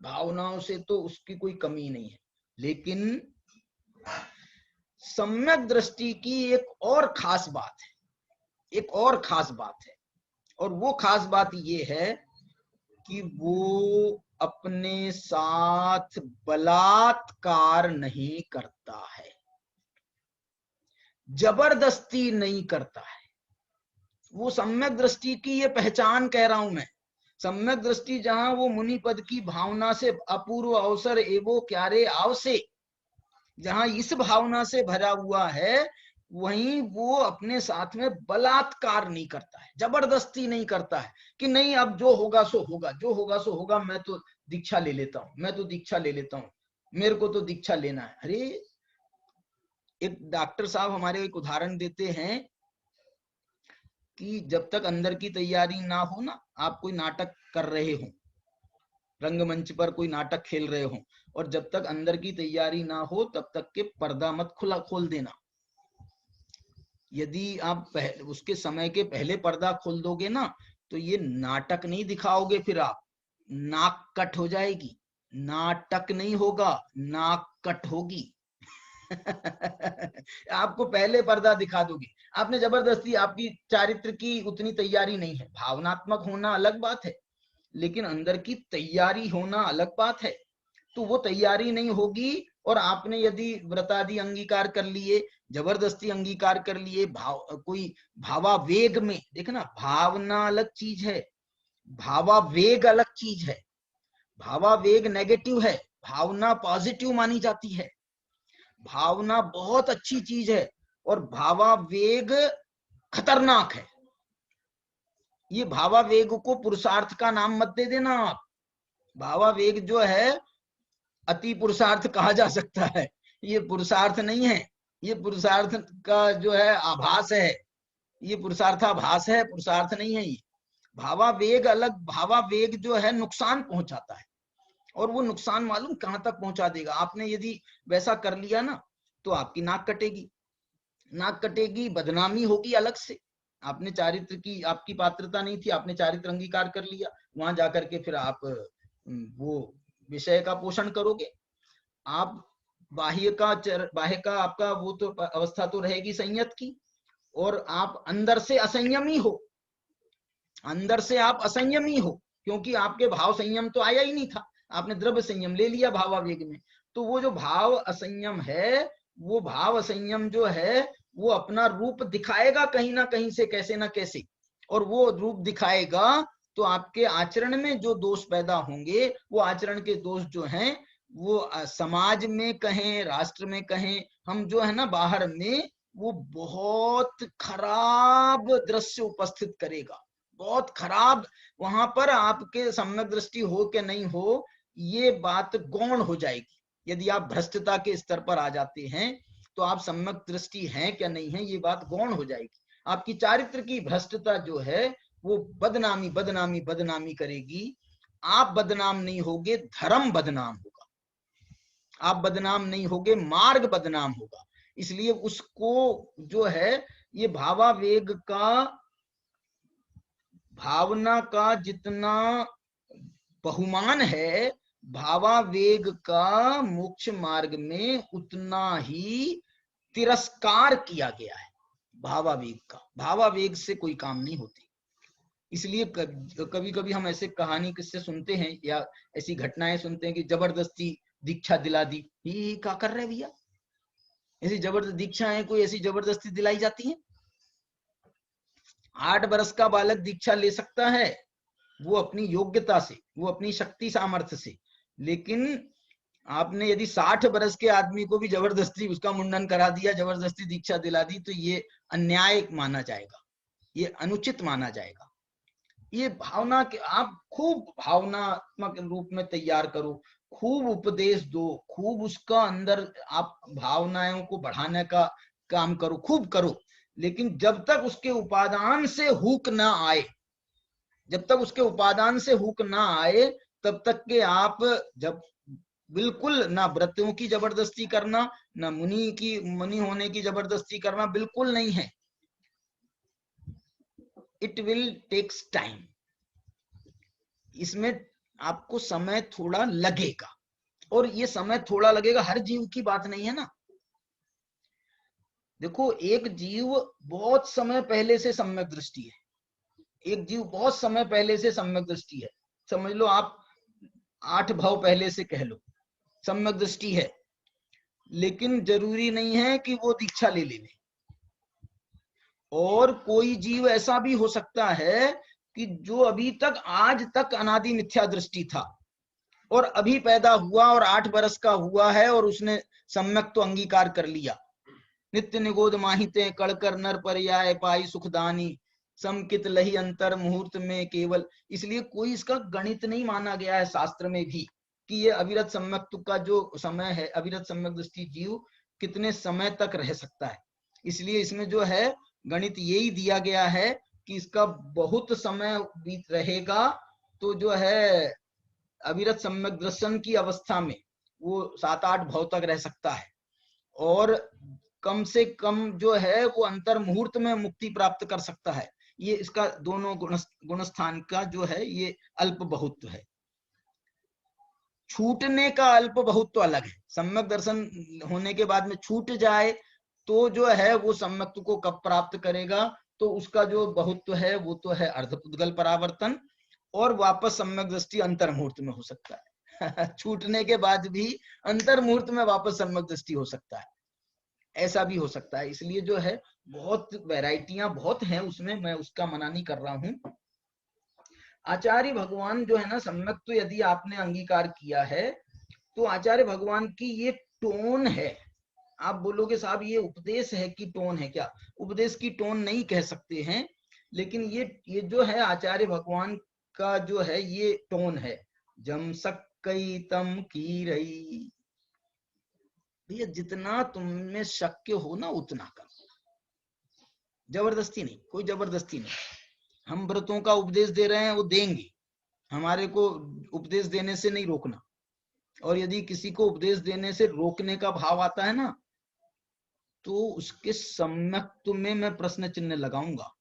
S3: भावनाओं से तो उसकी कोई कमी नहीं है, लेकिन सम्यक दृष्टि की एक और खास बात है, एक और खास बात है, और वो खास बात ये है कि वो अपने साथ बलात्कार नहीं करता है, जबरदस्ती नहीं करता है। वो सम्यक दृष्टि की ये पहचान कह रहा हूं मैं। सम्यक दृष्टि जहां वो मुनि पद की भावना से अपूर्व अवसर एवो क्यारे आवसे, जहां इस भावना से भरा हुआ है, वहीं वो अपने साथ में बलात्कार नहीं करता है, जबरदस्ती नहीं करता है कि नहीं अब जो होगा सो होगा, जो होगा सो होगा, मैं तो दीक्षा ले लेता हूं, मैं तो दीक्षा ले लेता हूं, मेरे को तो दीक्षा लेना है। अरे एक डॉक्टर साहब हमारे एक उदाहरण देते हैं कि जब तक अंदर की तैयारी ना हो ना, आप कोई नाटक कर रहे हो, रंगमंच पर कोई नाटक खेल रहे हो, और जब तक अंदर की तैयारी ना हो तब तक के पर्दा मत खोल देना। यदि आप उसके समय के पहले पर्दा खोल दोगे ना, तो ये नाटक नहीं दिखाओगे, फिर आप नाक कट हो जाएगी, नाटक नहीं होगा, नाक कट होगी। आपको पहले पर्दा दिखा दोगे। आपने जबरदस्ती, आपकी चारित्र की उतनी तैयारी नहीं है। भावनात्मक होना अलग बात है, लेकिन अंदर की तैयारी होना अलग बात है। तो वो तैयारी नहीं होगी, और आपने यदि व्रतादि अंगीकार कर लिए, जबरदस्ती अंगीकार कर लिए, कोई भावावेग में, देखना भावना अलग चीज है, भावावेग अलग चीज है। भावावेग नेगेटिव है, भावना पॉजिटिव मानी जाती है। भावना बहुत अच्छी चीज है और भावावेग खतरनाक है। ये भावावेग को पुरुषार्थ का नाम मत दे देना आप। भावावेग जो है अति पुरुषार्थ कहा जा सकता है, ये पुरुषार्थ नहीं है, ये पुरुषार्थ का जो है आभास है, ये पुरुषार्थाभास है, पुरुषार्थ नहीं है ये। भावावेग अलग, भावावेग जो है नुकसान पहुंचाता है, और वो नुकसान मालूम कहां तक पहुंचा देगा। आपने यदि वैसा कर लिया ना, तो आपकी नाक कटेगी, नाक कटेगी, बदनामी होगी अलग से। आपने चारित्र की, आपकी पात्रता नहीं थी, आपने चारित्र अंगीकार कर लिया, वहां जाकर के फिर आप वो विषय का पोषण करोगे। आप बाह्य का आपका वो तो अवस्था तो रहेगी संयत की, और आप अंदर से असंयमी हो, अंदर से आप असंयमी हो, क्योंकि आपके भाव संयम तो आया ही नहीं था, आपने द्रव्य संयम ले लिया भावावेग में। तो वो जो भाव असंयम है, वो भाव असंयम जो है वो अपना रूप दिखाएगा कहीं ना कहीं से, कैसे ना कैसे, और वो रूप दिखाएगा तो आपके आचरण में जो दोष पैदा होंगे, वो आचरण के दोष जो हैं वो समाज में कहें, राष्ट्र में कहें, हम जो है ना बाहर में, वो बहुत खराब दृश्य उपस्थित करेगा, बहुत खराब। वहां पर आपके सम्यक दृष्टि हो कि नहीं हो, ये बात गौण हो जाएगी। यदि आप भ्रष्टता के स्तर पर आ जाते हैं, तो आप सम्यक दृष्टि हैं क्या नहीं है, ये बात गौण हो जाएगी। आपकी चारित्र की भ्रष्टता जो है वो बदनामी बदनामी बदनामी करेगी। आप बदनाम नहीं होगे, धर्म बदनाम होगा। आप बदनाम नहीं होगे, मार्ग बदनाम होगा। इसलिए उसको जो है, ये भावावेग का, भावना का जितना बहुमान है, भावावेग का मोक्ष मार्ग में उतना ही तिरस्कार किया गया है। भावावेग का, भावावेग से कोई काम नहीं होती। इसलिए कभी कभी हम ऐसे कहानी किससे सुनते हैं या ऐसी घटनाएं सुनते हैं कि जबरदस्ती दीक्षा दिला दी। ये क्या कर रहे भैया, ऐसी जबरदस्त दीक्षा है, कोई ऐसी जबरदस्ती दिलाई जाती है? 8 वर्ष का बालक दीक्षा ले सकता है, वो अपनी योग्यता से, वो अपनी शक्ति सामर्थ्य से। लेकिन आपने यदि 60 वर्ष के आदमी को भी जबरदस्ती उसका मुंडन करा दिया, जबरदस्ती दीक्षा दिला दी, तो ये अन्याय माना जाएगा, ये अनुचित माना जाएगा। ये भावना के आप खूब भावनात्मक रूप में तैयार करो, खूब उपदेश दो, खूब उसका अंदर आप भावनाओं को बढ़ाने का काम करो, खूब करो। लेकिन जब तक उसके उपादान से हुक ना आए, जब तक उसके उपादान से हुक ना आए, तब तक के आप, जब बिल्कुल ना व्रतों की जबरदस्ती करना, ना मुनि होने की जबरदस्ती करना, बिल्कुल नहीं है। इट विल टेक्स टाइम, इसमें आपको समय थोड़ा लगेगा, और ये समय थोड़ा लगेगा हर जीव की बात नहीं है ना। देखो, एक जीव बहुत समय पहले से सम्यक दृष्टि है, एक जीव बहुत समय पहले से सम्यक दृष्टि है, समझ लो आप 8 भाव पहले से कह लो, सम्यक दृष्टि है। लेकिन जरूरी नहीं है कि वो दीक्षा ले ले। और कोई जीव ऐसा भी हो सकता है कि जो अभी तक, आज तक अनादि मिथ्या दृष्टि था, और अभी पैदा हुआ और 8 वर्ष का हुआ है, और उसने सम्यक तो अंगीकार कर लिया। नित्य निगोद माहिते कड़कर नर पर्याय पाई सुखदानी, समकित लही अंतर मुहूर्त में केवल। इसलिए कोई इसका गणित नहीं माना गया है शास्त्र में भी, कि ये अविरत सम्यक का जो समय है, अविरत सम्यक दृष्टि जीव कितने समय तक रह सकता है। इसलिए इसमें जो है गणित यही दिया गया है कि इसका बहुत समय बीत रहेगा, तो जो है अविरत सम्यक दर्शन की अवस्था में वो 7-8 भाव तक रह सकता है, और कम से कम जो है वो अंतर मुहूर्त में मुक्ति प्राप्त कर सकता है। ये इसका दोनों गुणस्थान का जो है ये अल्प बहुत है। छूटने का अल्प बहुत तो अलग है। सम्यक दर्शन होने के बाद में छूट जाए तो जो है वो सम्यक्त्व को कब प्राप्त करेगा, तो उसका जो बहुत्व है वो तो है अर्धपुद्गल परावर्तन, और वापस सम्यक दृष्टि अंतर मुहूर्त में हो सकता है। छूटने के बाद भी अंतर मुहूर्त में वापस सम्यक दृष्टि हो सकता है, ऐसा भी हो सकता है। इसलिए जो है बहुत वैरायटियां बहुत हैं उसमें, मैं उसका मना नहीं कर रहा हूं। आचार्य भगवान जो है ना, सम्यक्त्व यदि आपने अंगीकार किया है तो आचार्य भगवान की ये टोन है। आप बोलोगे साहब ये उपदेश है कि टोन है, क्या उपदेश की टोन नहीं कह सकते हैं, लेकिन ये जो है आचार्य भगवान का जो है ये टोन है। जम सक्कई तम की रही, भैया जितना तुम में शक्य हो ना उतना करो, जबरदस्ती नहीं, कोई जबरदस्ती नहीं। हम व्रतों का उपदेश दे रहे हैं, वो देंगे, हमारे को उपदेश देने से नहीं रोकना। और यदि किसी को उपदेश देने से रोकने का भाव आता है ना, तो उसके सम्यक्त्व में मैं प्रश्न चिन्ह लगाऊंगा।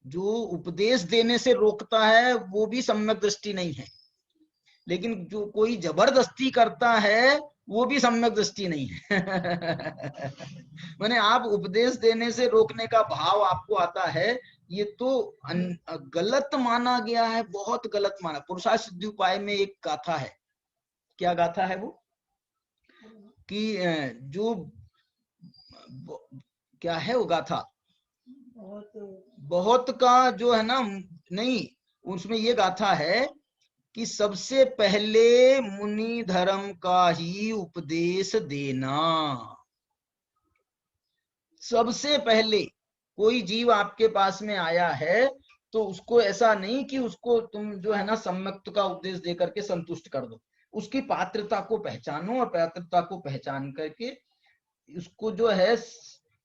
S3: जो उपदेश देने से रोकता है वो भी सम्यक दृष्टि नहीं है, लेकिन जो कोई जबरदस्ती करता है वो भी सम्यक दृष्टि नहीं है। माने आप उपदेश देने से रोकने का भाव आपको आता है, ये तो गलत माना गया है, बहुत गलत माना। पुरुषार्थ सिद्धि उपाय में एक गाथा है, क्या गाथा है वो, कि जो क्या है वो गाथा, बहुत का जो है ना, नहीं, उसमें ये गाथा है कि सबसे पहले मुनि धर्म का ही उपदेश देना। सबसे पहले कोई जीव आपके पास में आया है तो उसको ऐसा नहीं कि उसको तुम जो है ना सम्यक्त्व का उपदेश दे करके संतुष्ट कर दो, उसकी पात्रता को पहचानो, और पात्रता को पहचान करके उसको जो है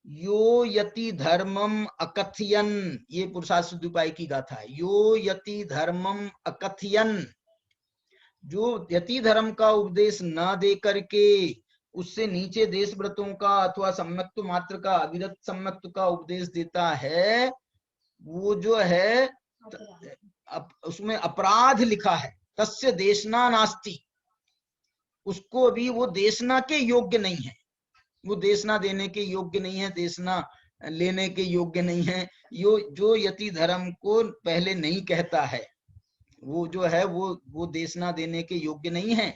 S3: यो यति धर्मम अकथयन, ये पुरुषार्थ सिद्धि उपाय की गाथा है। यो यति धर्मम अकथयन, जो यति धर्म का उपदेश न दे करके उससे नीचे देश व्रतों का अथवा सम्यक्त्व मात्र का, अविरत सम्यक्त्व का उपदेश देता है, वो जो है उसमें अपराध लिखा है, तस्य देशना नास्ति, उसको अभी वो देशना के योग्य नहीं है, वो देशना देने के योग्य नहीं है, देशना लेने के योग्य नहीं है। जो यति धर्म को पहले नहीं कहता है वो जो है वो देशना देने के योग्य नहीं है।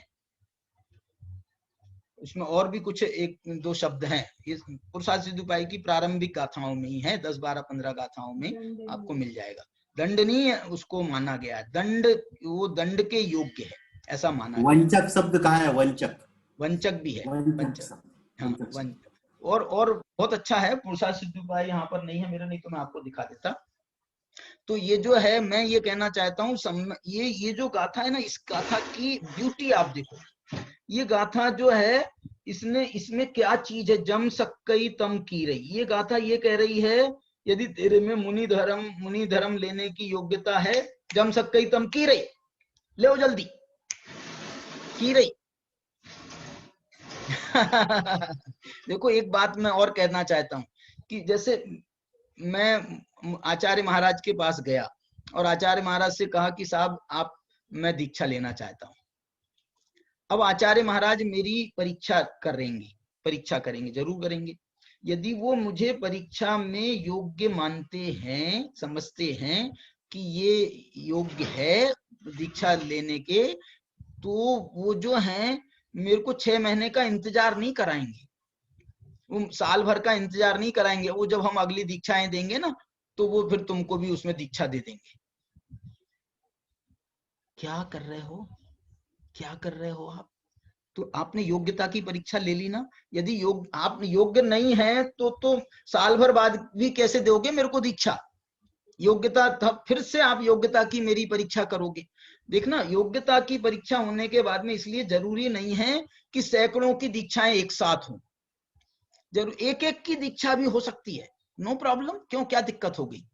S3: उसमें और भी कुछ एक दो शब्द हैं, इस पुरुषार्थ सिद्धि उपाय की प्रारंभिक गाथाओं में ही है, 10, 12, 15 गाथाओं में आपको मिल जाएगा। दंडनीय उसको माना गया है, दंड, वो दंड के योग्य है ऐसा माना।
S2: वंचक शब्द कहाँ है? वंचक,
S3: वंचक भी है, वंचक, हाँ वंचक। और बहुत अच्छा है, पुरुषार्थ सिद्धि उपाय यहाँ पर नहीं है मेरा, नहीं तो मैं आपको दिखा देता। तो ये जो है, मैं ये कहना चाहता हूँ, ये जो गाथा है ना, इस गाथा की ब्यूटी आप देखो। ये गाथा जो है, इसमें क्या चीज है, जम सक्कई तम की रही। ये गाथा ये कह रही है, यदि तेरे में मुनि धर्म लेने की योग्यता है, जम सक्कई तम की रही, ले जल्दी की रही। देखो एक बात मैं और कहना चाहता हूँ कि जैसे मैं आचार्य महाराज के पास गया और आचार्य महाराज से कहा कि साहब मैं दीक्षा लेना चाहता हूँ। अब आचार्य महाराज मेरी परीक्षा करेंगे, जरूर करेंगे। यदि वो मुझे परीक्षा में योग्य मानते हैं, समझते हैं कि ये योग्य है दीक्षा लेने के, तो वो जो है मेरे को 6 महीने का इंतजार नहीं कराएंगे, वो साल भर का इंतजार नहीं कराएंगे। वो जब हम अगली दीक्षाएं देंगे ना, तो वो फिर तुमको भी उसमें दीक्षा दे देंगे। क्या कर रहे हो आप? तो आपने योग्यता की परीक्षा ले ली ना, यदि आप योग्य नहीं है तो साल भर बाद भी कैसे दोगे मेरे को दीक्षा? योग्यता तब फिर से आप योग्यता की मेरी परीक्षा करोगे। देखना, योग्यता की परीक्षा होने के बाद में इसलिए जरूरी नहीं है कि सैकड़ों की दीक्षाएं एक साथ हों, जरूर एक की दीक्षा भी हो सकती है, नो प्रॉब्लम, क्यों, क्या दिक्कत हो गई।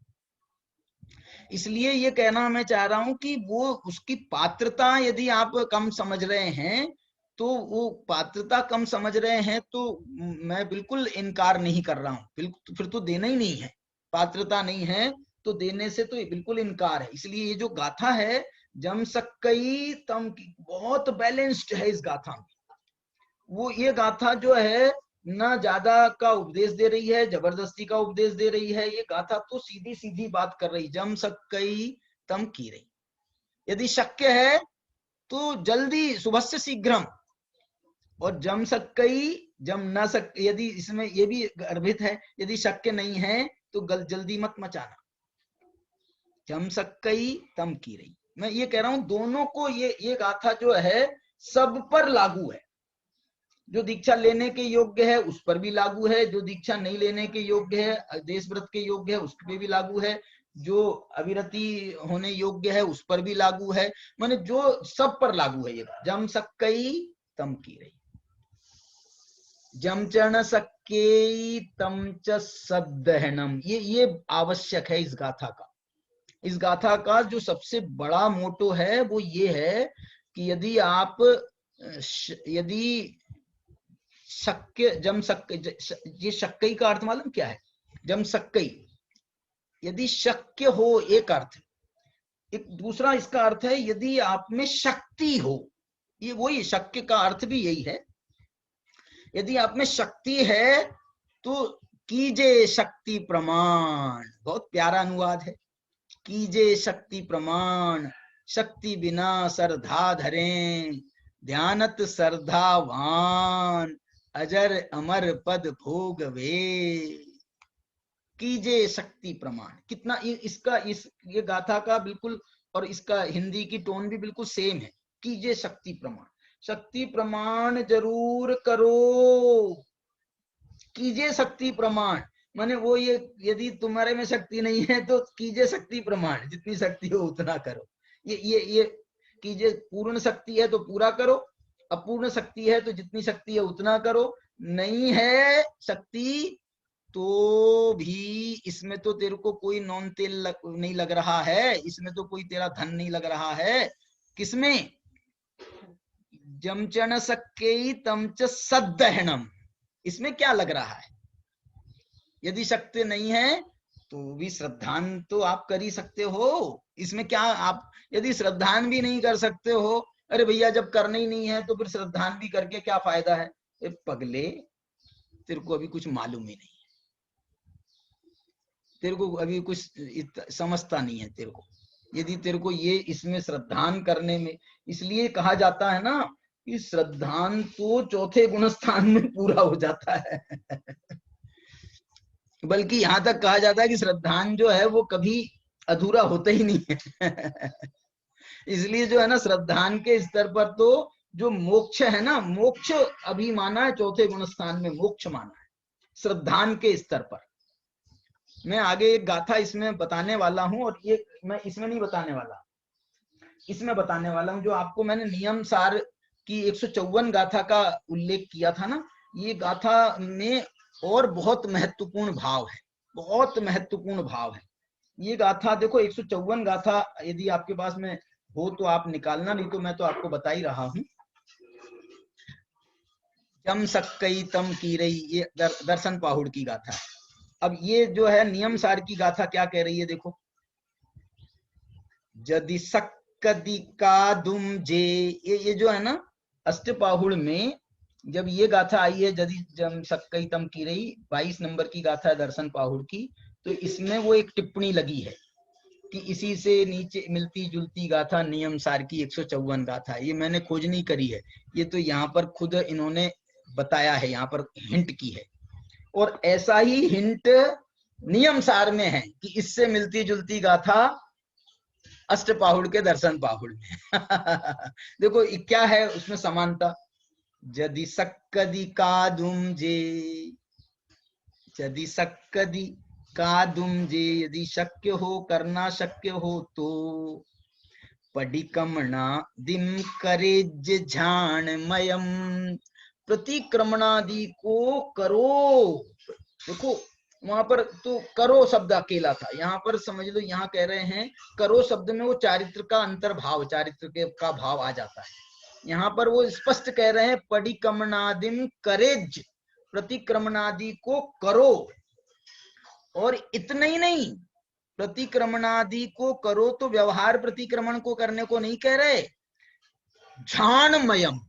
S3: इसलिए ये कहना मैं चाह रहा हूं कि वो उसकी पात्रता यदि आप कम समझ रहे हैं, तो वो पात्रता कम समझ रहे हैं तो मैं बिल्कुल इनकार नहीं कर रहा हूं, बिल्कुल, फिर तो देना ही नहीं है, पात्रता नहीं है तो देने से तो बिल्कुल इनकार है। इसलिए ये जो गाथा है, जम सक्कई तम की, बहुत बैलेंस्ड है इस गाथा में। वो ये गाथा जो है ना ज्यादा का उपदेश दे रही है, जबरदस्ती का उपदेश दे रही है, ये गाथा तो सीधी सीधी बात कर रही, जम सक्कई तम की रही। यदि शक्य है तो जल्दी, सुबह से शीघ्रम, और जम सक्कई जम न सक, यदि इसमें ये भी गर्भित है, यदि शक्य नहीं है तो जल्दी मत मचाना। जम सक्कई तम की रही, मैं ये कह रहा हूं दोनों को ये गाथा जो है सब पर लागू है। जो दीक्षा लेने के योग्य है उस पर भी लागू है, जो दीक्षा नहीं लेने के योग्य है, देश व्रत के योग्य है, उस पर भी लागू है, जो अविरति होने योग्य है उस पर भी लागू है, माने जो सब पर लागू है। ये जम सक्कई तम की रही, जम चरण सक्के तम च सद्दहनम, ये आवश्यक है इस गाथा का। इस गाथा का जो सबसे बड़ा मोटो है वो ये है कि यदि आप यदि शक्य, जम सक्कई, ये शक्कई का अर्थ मालूम क्या है? जम सक्कई, यदि शक्य हो एक अर्थ, एक दूसरा इसका अर्थ है यदि आप में शक्ति हो, ये वही शक्य का अर्थ भी यही है। यदि आप में शक्ति है तो कीजे शक्ति प्रमाण, बहुत प्यारा अनुवाद है, कीजे शक्ति प्रमाण, शक्ति बिना श्रद्धा धरें, ध्यानत श्रद्धावान, अजर अमर पद भोग वे। कीजे शक्ति प्रमाण, कितना इसका ये गाथा का बिल्कुल, और इसका हिंदी की टोन भी बिल्कुल सेम है। कीजे शक्ति प्रमाण, शक्ति प्रमाण जरूर करो, कीजे शक्ति प्रमाण, माने वो ये यदि तुम्हारे में शक्ति नहीं है तो कीजे शक्ति प्रमाण, जितनी शक्ति हो उतना करो। ये कीजे, पूर्ण शक्ति है तो पूरा करो, अपूर्ण शक्ति है तो जितनी शक्ति है उतना करो, नहीं है शक्ति तो भी इसमें तो तेरे को कोई नॉन तेल नहीं लग रहा है, इसमें तो कोई तेरा धन नहीं लग रहा है। किसमें? जमचन सक्के तम च सद्दहनम, इसमें क्या लग रहा है? यदि शक्ति नहीं है तो भी श्रद्धान तो आप कर ही सकते हो, इसमें क्या, आप यदि श्रद्धान भी नहीं कर सकते हो, अरे भैया जब करना ही नहीं है तो फिर श्रद्धान भी करके क्या फायदा है? पगले, तेरे को अभी कुछ मालूम ही नहीं है, तेरे को अभी कुछ समझता नहीं है तेरे को। यदि तेरे को ये इसमें श्रद्धान करने में, इसलिए कहा जाता है ना कि श्रद्धान तो चौथे गुणस्थान में पूरा हो जाता है बल्कि यहां तक कहा जाता है कि श्रद्धान जो है वो कभी अधूरा होता ही नहीं है इसलिए जो है ना, श्रद्धान के स्तर पर तो जो मोक्ष है ना, मोक्ष अभी माना है, चौथे गुणस्थान में मोक्ष माना है श्रद्धान के स्तर पर। मैं आगे एक गाथा इसमें बताने वाला हूं, और ये मैं इसमें नहीं बताने वाला, इसमें बताने वाला हूं जो आपको मैंने नियम सार की 154 गाथा का उल्लेख किया था ना, ये गाथा में और बहुत महत्वपूर्ण भाव है, बहुत महत्वपूर्ण भाव है। ये गाथा देखो 154 गाथा यदि आपके पास में हो तो आप निकालना, नहीं तो मैं तो आपको बता ही रहा हूं। जम सक्कई तम की रही, ये दर्शन पाहुड़ की गाथा है। अब ये जो है नियम सार की गाथा क्या कह रही है देखो, यदि सक्कदी का दुम जे, ये जो है ना अष्टपाहुड़ में जब ये गाथा आई है, यदि जम सक्कई तम की रही 22 नंबर की गाथा है दर्शन पाहुड़ की, तो इसमें वो एक टिप्पणी लगी है कि इसी से नीचे मिलती जुलती गाथा नियम सार की 154 गाथा, ये मैंने खोज नहीं करी है, ये तो यहाँ पर खुद इन्होंने बताया है, यहाँ पर हिंट की है। और ऐसा ही हिंट नियम सार में है कि इससे मिलती जुलती गाथा अष्टपाहुड़ के दर्शन पाहुड़ में देखो क्या है उसमें समानता। यदि सक्कदी कादुम जे, यदि सक्कदी कादुम जे, यदि शक्य हो, करना शक्य हो तो, पडिकमणा दिम करेज झाणमयम, प्रतिक्रमणादि को करो। देखो वहां पर तो करो शब्द अकेला था, यहाँ पर समझ लो यहाँ कह रहे हैं करो शब्द में वो चारित्र का अंतर्भाव, चारित्र के का भाव आ जाता है। यहाँ पर वो स्पष्ट कह रहे हैं पडिकमणादिम करेज, प्रतिक्रमणादि को करो। और इतना ही नहीं, प्रतिक्रमणादि को करो तो व्यवहार प्रतिक्रमण को करने को नहीं कह रहे। ध्यानमयम,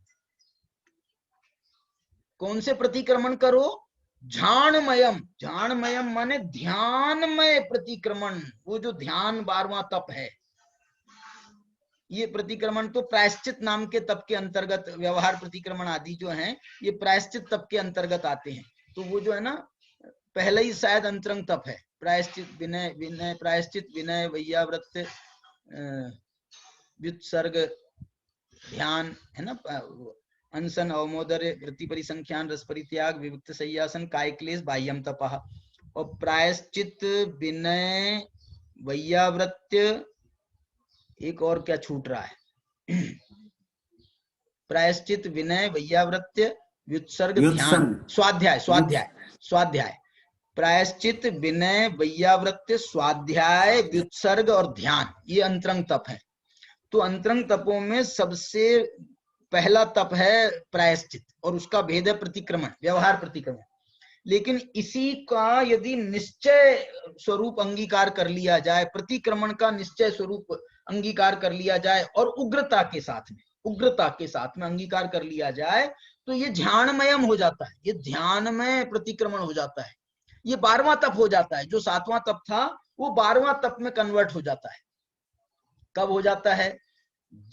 S3: कौन से प्रतिक्रमण करो? ध्यानमयम। ध्यानमयम माने ध्यानमय प्रतिक्रमण। वो जो ध्यान 12वां तप है, ये प्रतिक्रमण तो प्रायश्चित नाम के तप के अंतर्गत, व्यवहार प्रतिक्रमण आदि जो हैं ये प्रायश्चित तप के अंतर्गत आते हैं। तो वो जो है ना, पहला ही शायद अंतरंग तप है, प्रायश्चित विनय, विनय प्रायश्चित विनय वैयावृत्त व्युत्सर्ग ध्यान है ना, अनशन अवमोदर्य वृत्ति परिसंख्यान रस परित्याग विविक्त संयासन काय क्लेश बाह्यम तपः। और प्रायश्चित विनय वैयावृत्य, एक और क्या छूट रहा है? प्रायश्चित विनय वैयावृत्य व्युत्सर्ग ध्यान स्वाध्याय, स्वाध्याय स्वाध्याय प्रायश्चित विनय वैयावृत्य स्वाध्याय व्युत्सर्ग और ध्यान, ये अंतरंग तप है। तो अंतरंग तपों में सबसे पहला तप है प्रायश्चित, और उसका भेद है प्रतिक्रमण, व्यवहार प्रतिक्रमण। लेकिन इसी का यदि निश्चय स्वरूप अंगीकार कर लिया जाए, प्रतिक्रमण का निश्चय स्वरूप अंगीकार कर लिया जाए और उग्रता के साथ में, उग्रता के साथ में अंगीकार कर लिया जाए, तो ये ध्यानमयम हो जाता है, ये ध्यानमय प्रतिक्रमण हो जाता है। ये 12वां तप हो जाता है। जो 7वां तप था वो 12वां तप में कन्वर्ट हो जाता है। कब हो जाता है?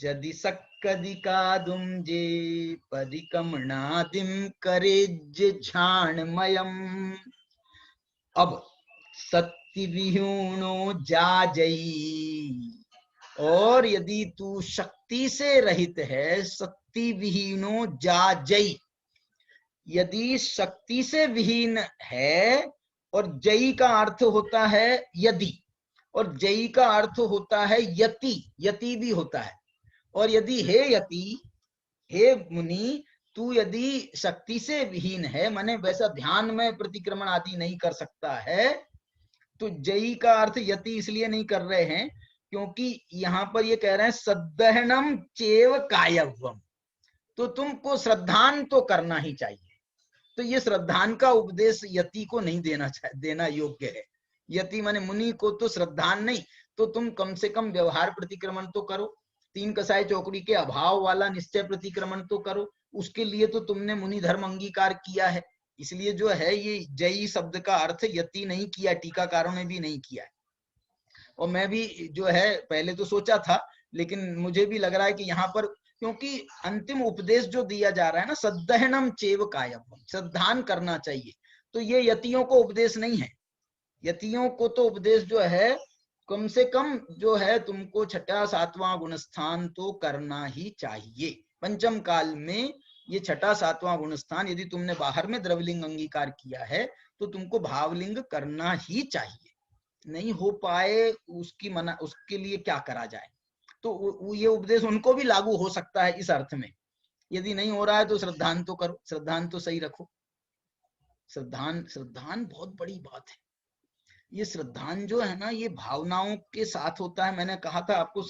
S3: यदि सक्कदिकादुम जे परिक्रमणादिम करेज ध्यानमयम। अब सत्य विहीनो जाजई, और यदि तू शक्ति से रहित है, शक्ति विहीनो जाजई, यदि शक्ति से विहीन है, और जई का अर्थ होता है यदि, और जई का अर्थ होता है यति, यति भी होता है। और यदि हे यति, हे मुनि, तू यदि शक्ति से विहीन है, माने वैसा ध्यान में प्रतिक्रमण आदि नहीं कर सकता है, तो जई का अर्थ यति इसलिए नहीं कर रहे हैं क्योंकि यहाँ पर ये कह रहे हैं सद्दहनम चेव कायवम, तो तुमको श्रद्धान तो करना ही चाहिए। तो ये श्रद्धान का उपदेश यति को नहीं देना योग्य है। यति माने मुनि को तो श्रद्धान नहीं, तो तुम कम से कम व्यवहार प्रतिक्रमण तो करो, 3 कसाय चौकड़ी के अभाव वाला निश्चय प्रतिक्रमण तो करो। उसके लिए तो तुमने मुनि धर्म अंगीकार किया है, इसलिए जो है ये जयी शब्द का अर्थ यति नहीं किया, टीकाकारों ने भी नहीं किया है। और मैं भी जो है पहले तो सोचा था, लेकिन मुझे भी लग रहा है कि यहाँ पर, क्योंकि अंतिम उपदेश जो दिया जा रहा है ना, सद्दहनम चेव कायम, श्रद्धान करना चाहिए, तो ये यतियों को उपदेश नहीं है। यतियों को तो उपदेश जो है कम से कम जो है तुमको 6ठा 7वां गुणस्थान तो करना ही चाहिए। पंचम काल में ये 6ठा 7वां गुणस्थान यदि तुमने बाहर में द्रवलिंग अंगीकार किया है तो तुमको भावलिंग करना ही चाहिए। नहीं हो पाए उसके लिए क्या करा जाए। तो ये उपदेश उनको भी लागू हो सकता है इस अर्थ में। यदि नहीं हो रहा है तो श्रद्धान तो करो, श्रद्धान तो सही रखो। श्रद्धान बहुत बड़ी बात है। ये श्रद्धान जो है ना, ये भावनाओं के साथ होता है। मैंने कहा था आपको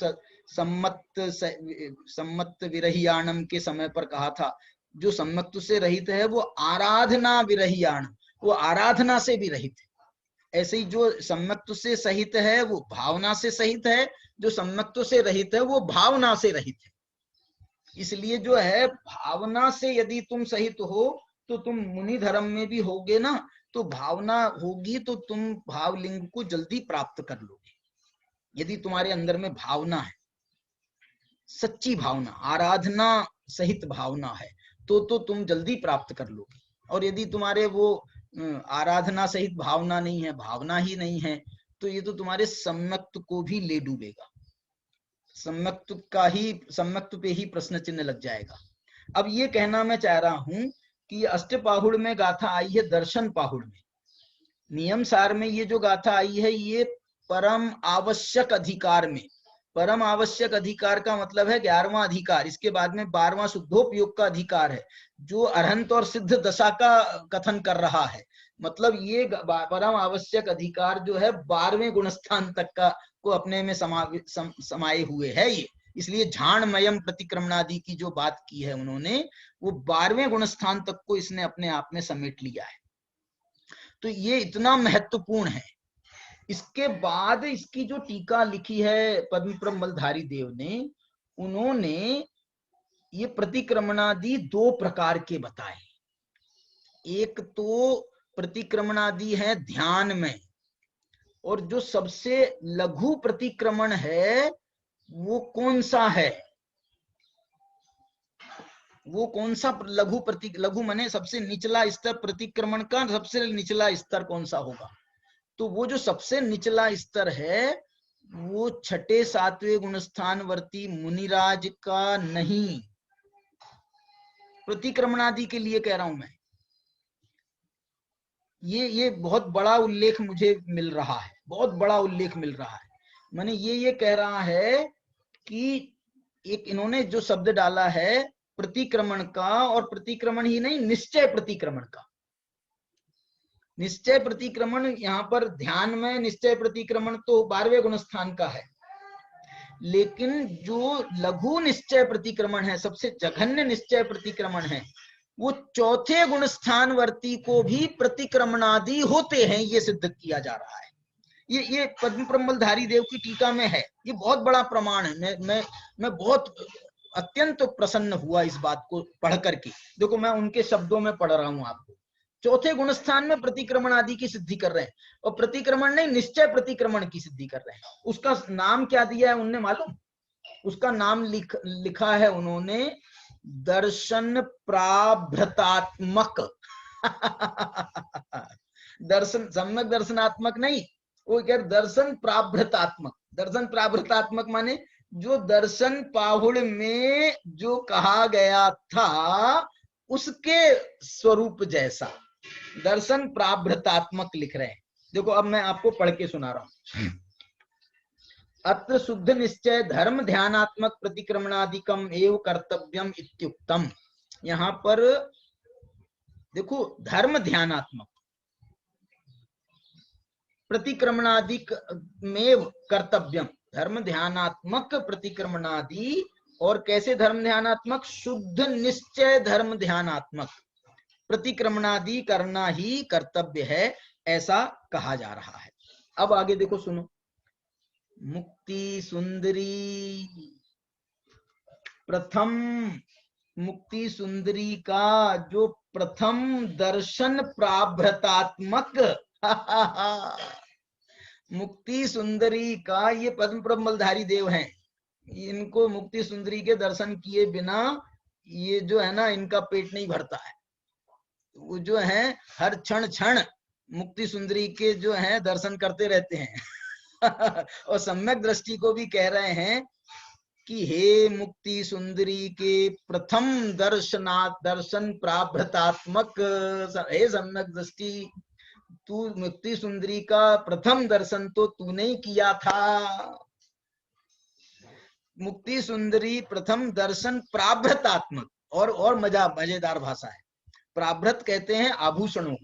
S3: सम्मत विरहियाणम के समय पर कहा था, जो सम्मत से रहित है वो आराधना विरहियाणम, वो आराधना से भी रहित है। ऐसे ही जो सम्मत से सहित है वो भावना से सहित है, जो सम्मत से रहित है वो भावना से रहित है। इसलिए जो है भावना से यदि तुम सहित हो तो तुम मुनि धर्म में भी होगे ना, तो भावना होगी तो तुम भावलिंग को जल्दी प्राप्त कर लोगे। यदि तुम्हारे अंदर में भावना है, सच्ची भावना, आराधना सहित भावना है, तो तुम जल्दी प्राप्त कर लोगे। और यदि तुम्हारे वो आराधना सहित भावना नहीं है, भावना ही नहीं है, तो ये तो तुम्हारे सम्यक्त को भी ले डूबेगा। सम्यक्त पे ही प्रश्न चिन्ह लग जाएगा। अब ये कहना मैं चाह रहा हूं कि अष्टपाहुड़ में गाथा आई है दर्शन पाहुड़ में। नियम सार में ये जो गाथा आई है ये परम आवश्यक अधिकार में। परम आवश्यक अधिकार का मतलब है 11वां अधिकार, इसके बाद में 12वां शुद्धोपयोग का अधिकार है, जो अरहंत और सिद्ध दशा का कथन कर रहा है। मतलब ये परम आवश्यक अधिकार जो है 12वें गुणस्थान तक का को अपने में समाये हुए है ये। इसलिए झाणमयम प्रतिक्रमणादि की जो बात की है उन्होंने, वो 12वें गुणस्थान तक को इसने अपने आप में समेट लिया है। तो ये इतना महत्वपूर्ण है। इसके बाद इसकी जो टीका लिखी है पद्म प्रमलधारी देव ने, उन्होंने ये प्रतिक्रमणादि दो प्रकार के बताए। एक तो प्रतिक्रमणादि है ध्यान में, और जो सबसे लघु प्रतिक्रमण है वो कौन सा है, वो कौन सा लघु माने सबसे निचला स्तर, प्रतिक्रमण का सबसे निचला स्तर कौन सा होगा? तो वो जो सबसे निचला स्तर है वो छठे सातवें गुणस्थानवर्ती मुनिराज का नहीं, प्रतिक्रमणादि के लिए कह रहा हूं मैं। ये बहुत बड़ा उल्लेख मुझे मिल रहा है, बहुत बड़ा उल्लेख मिल रहा है। मैंने ये कह रहा है कि एक इन्होंने जो शब्द डाला है प्रतिक्रमण का, और प्रतिक्रमण ही नहीं निश्चय प्रतिक्रमण का। निश्चय प्रतिक्रमण यहाँ पर ध्यान में निश्चय प्रतिक्रमण तो 12वें गुणस्थान का है, लेकिन जो लघु निश्चय प्रतिक्रमण है, सबसे जघन्य निश्चय प्रतिक्रमण है, वो चौथे गुणस्थानवर्ती को भी प्रतिक्रमणादि होते हैं, ये सिद्ध किया जा रहा है। ये पद्म प्रमलधारी देव की टीका में है, ये बहुत बड़ा प्रमाण है। मैं बहुत अत्यंत प्रसन्न हुआ इस बात को पढ़ करके। देखो मैं उनके शब्दों में पढ़ रहा हूं आपको। चौथे गुणस्थान में प्रतिक्रमण आदि की सिद्धि कर रहे हैं, और प्रतिक्रमण नहीं निश्चय प्रतिक्रमण की सिद्धि कर रहे हैं। उसका नाम क्या दिया है उनने मालूम? उसका नाम लिखा है उन्होंने दर्शन प्राभृतात्मक। दर्शन सम्यक दर्शनात्मक नहीं, वो क्या दर्शन प्राभृतात्मक। दर्शन प्राभृतात्मक माने जो दर्शन पाहुड़ में जो कहा गया था उसके स्वरूप जैसा, दर्शन प्राभृतात्मक लिख रहे हैं। देखो अब मैं आपको पढ़ के सुना रहा हूं। अत्र शुद्ध निश्चय धर्म ध्यानात्मक प्रतिक्रमणादिकम एव कर्तव्यम इत्युक्तम। यहाँ पर देखो धर्म ध्यानात्मक प्रतिक्रमणादिक में कर्तव्यम, धर्म ध्यानात्मक प्रतिक्रमणादि, और कैसे धर्म ध्यानात्मक? शुद्ध निश्चय धर्म ध्यानात्मक प्रतिक्रमणादि करना ही कर्तव्य है, ऐसा कहा जा रहा है। अब आगे देखो सुनो। मुक्ति सुंदरी प्रथम, मुक्ति सुंदरी का जो प्रथम दर्शन प्राभृतात्मक मुक्ति सुंदरी का, ये पद्म प्रमलधारी देव हैं। इनको मुक्ति सुंदरी के दर्शन किए बिना ये जो है ना इनका पेट नहीं भरता है। वो जो है हर क्षण क्षण मुक्ति सुंदरी के जो है दर्शन करते रहते हैं। और सम्यक दृष्टि को भी कह रहे हैं कि हे मुक्ति सुंदरी के प्रथम दर्शन प्राभृतात्मक, हे सम्यक दृष्टि तू मुक्ति सुंदरी का प्रथम दर्शन तो तूने ही किया था। मुक्ति सुंदरी प्रथम दर्शन प्राभृतात्मक, और मजेदार भाषा है। प्राभृत कहते हैं आभूषणों,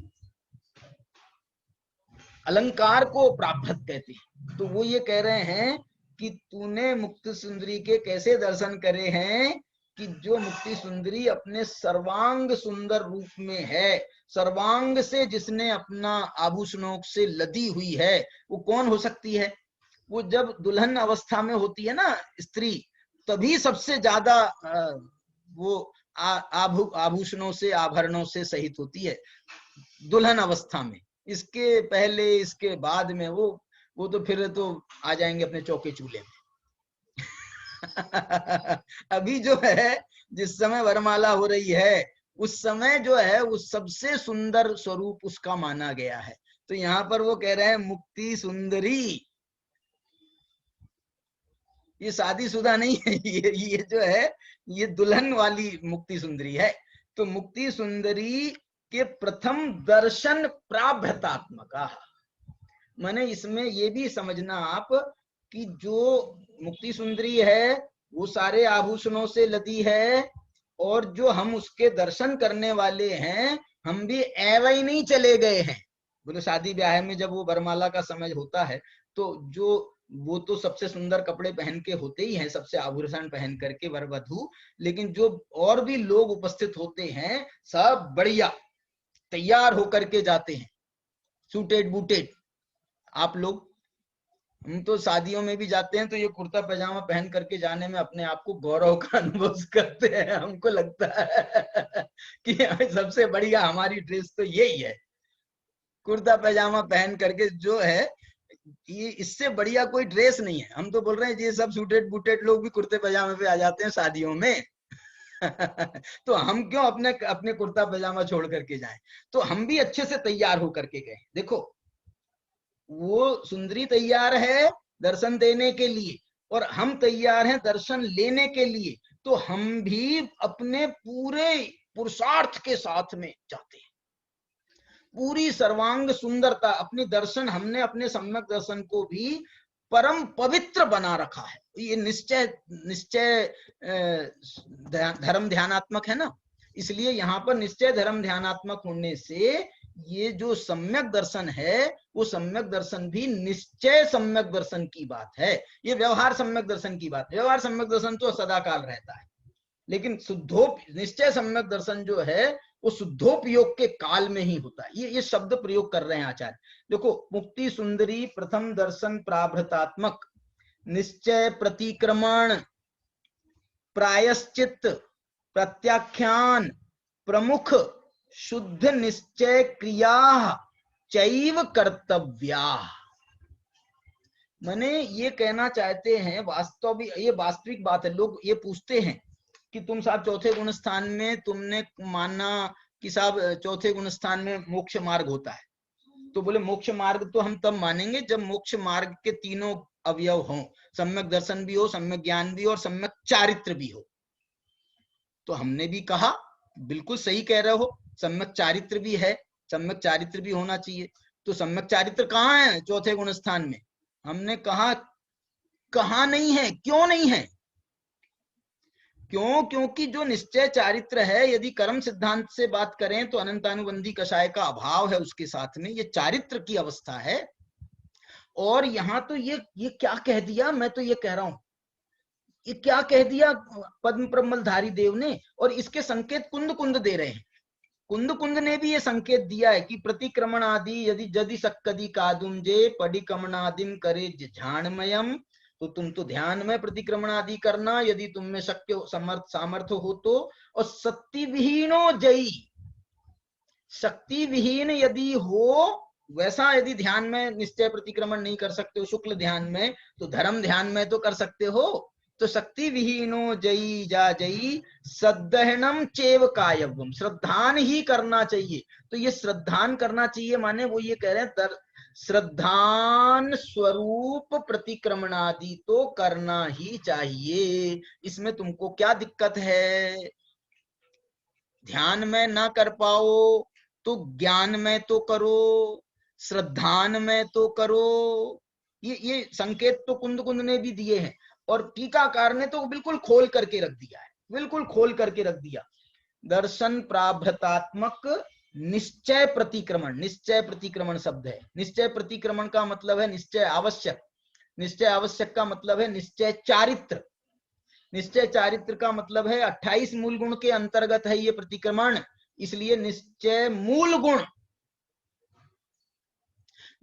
S3: अलंकार को प्राभृत कहते हैं। तो वो ये कह रहे हैं कि तूने मुक्ति सुंदरी के कैसे दर्शन करे हैं कि जो मुक्ति सुंदरी अपने सर्वांग सुंदर रूप में है, सर्वांग से जिसने अपना आभूषणों से लदी हुई है, वो कौन हो सकती है? वो जब दुल्हन अवस्था में होती है ना स्त्री, तभी सबसे ज्यादा वो आभूषणों से आभरणों से सहित होती है दुल्हन अवस्था में। इसके पहले इसके बाद में वो तो फिर तो आ जाएंगे अपने चौके चूल्हे में। अभी जो है जिस समय वरमाला हो रही है उस समय जो है वो सबसे सुंदर स्वरूप उसका माना गया है। तो यहाँ पर वो कह रहे हैं मुक्ति सुंदरी, ये शादीशुदा नहीं है, ये जो है ये दुल्हन वाली मुक्ति सुंदरी है। तो मुक्ति सुंदरी के प्रथम दर्शन प्राभृतात्मक, माने इसमें ये भी समझना आप कि जो मुक्ति सुंदरी है वो सारे आभूषणों से लदी है, और जो हम उसके दर्शन करने वाले हैं हम भी ऐवे ही नहीं चले गए हैं। बोले शादी ब्याह में जब वो वरमाला का समय होता है तो जो वो तो सबसे सुंदर कपड़े पहन के होते ही हैं, सबसे आभूषण पहन करके वर वधू, लेकिन जो और भी लोग उपस्थित होते हैं सब बढ़िया तैयार होकर के जाते हैं, सूटेड बूटेड। आप लोग हम तो शादियों में भी जाते हैं तो ये कुर्ता पैजामा पहन करके जाने में अपने आप को गौरव का अनुभव करते हैं। हमको लगता है कि सबसे बढ़िया हमारी ड्रेस तो यही है, कुर्ता पैजामा पहन करके जो है, ये इससे बढ़िया कोई ड्रेस नहीं है। हम तो बोल रहे हैं ये सब सूटेड बूटेड लोग भी कुर्ते पैजामे पे आ जाते हैं शादियों में। तो हम क्यों अपने अपने कुर्ता पैजामा छोड़ करके जाएं? तो हम भी अच्छे से तैयार होकर के गए। देखो वो सुंदरी तैयार है दर्शन देने के लिए और हम तैयार हैं दर्शन लेने के लिए, तो हम भी अपने पूरे पुरुषार्थ के साथ में जाते हैं, पूरी सर्वांग सुंदरता अपने दर्शन। हमने अपने सम्यक दर्शन को भी परम पवित्र बना रखा है। ये निश्चय निश्चय धर्म ध्यानात्मक है ना, इसलिए यहाँ पर निश्चय धर्म ध्यानात्मक होने से ये जो सम्यक दर्शन है वो सम्यक दर्शन भी निश्चय सम्यक दर्शन की बात है। ये व्यवहार सम्यक दर्शन की बात, व्यवहार सम्यक दर्शन तो सदाकाल रहता है, लेकिन शुद्धोप निश्चय सम्यक दर्शन जो है वो शुद्धोपयोग के काल में ही होता है। ये शब्द प्रयोग कर रहे हैं आचार्य। देखो मुक्ति सुंदरी प्रथम दर्शन प्राभृतात्मक निश्चय प्रतिक्रमण प्रायश्चित प्रत्याख्यान प्रमुख शुद्ध निश्चय क्रिया चैव कर्तव्या। माने ये कहना चाहते हैं, वास्तविक ये वास्तविक बात है। लोग ये पूछते हैं कि तुम साहब चौथे गुण स्थान में तुमने माना कि साहब चौथे गुण स्थान में मोक्ष मार्ग होता है, तो बोले मोक्ष मार्ग तो हम तब मानेंगे जब मोक्ष मार्ग के तीनों अवयव हों, सम्यक दर्शन भी हो, सम्यक ज्ञान भी हो और सम्यक चारित्र भी हो। तो हमने भी कहा बिल्कुल सही कह रहे हो, सम्यक चारित्र भी है, सम्यक चारित्र भी होना चाहिए। तो सम्यक चारित्र कहाँ है चौथे गुण स्थान में? हमने कहा कहाँ नहीं है, क्यों नहीं है? क्यों? क्योंकि जो निश्चय चारित्र है, यदि कर्म सिद्धांत से बात करें तो अनंतानुबंधी कषाय का अभाव है उसके साथ में, ये चारित्र की अवस्था है। और यहाँ तो ये क्या कह दिया, मैं तो ये कह रहा हूं, ये क्या कह दिया पद्म प्रमलधारी देव ने, और इसके संकेत कुंद कुंद दे रहे हैं। कुंद कुंद ने भी ये संकेत दिया है कि प्रतिक्रमण आदि यदि जदि सक्कदी कादुम जे पडिकमणादिम करे झाणमयम, तो तुम तो ध्यान में प्रतिक्रमण आदि करना यदि तुम में शक्य सामर्थ्य हो तो। और शक्ति विहीनो जयी, शक्ति विहीन यदि हो, वैसा यदि ध्यान में निश्चय प्रतिक्रमण नहीं कर सकते हो शुक्ल ध्यान में, तो धर्म ध्यान में तो कर सकते हो। तो शक्ति विहीनो जयी जा जयी सदहनम चेव कायवम, श्रद्धान ही करना चाहिए। तो ये श्रद्धान करना चाहिए माने वो ये कह रहे हैं श्रद्धान स्वरूप प्रतिक्रमणादि तो करना ही चाहिए। इसमें तुमको क्या दिक्कत है? ध्यान में ना कर पाओ तो ज्ञान में तो करो, श्रद्धान में तो करो। ये संकेत तो कुंद कुंद ने भी दिए हैं और टीकाकार ने तो बिल्कुल खोल करके रख दिया है, बिल्कुल खोल करके रख दिया। दर्शन प्राभृतात्मक निश्चय प्रतिक्रमण, निश्चय प्रतिक्रमण शब्द है। निश्चय प्रतिक्रमण का मतलब है निश्चय आवश्यक, निश्चय आवश्यक का मतलब है निश्चय चारित्र, निश्चय चारित्र का मतलब है 28 मूल गुण के अंतर्गत है ये प्रतिक्रमण, इसलिए निश्चय मूल गुण।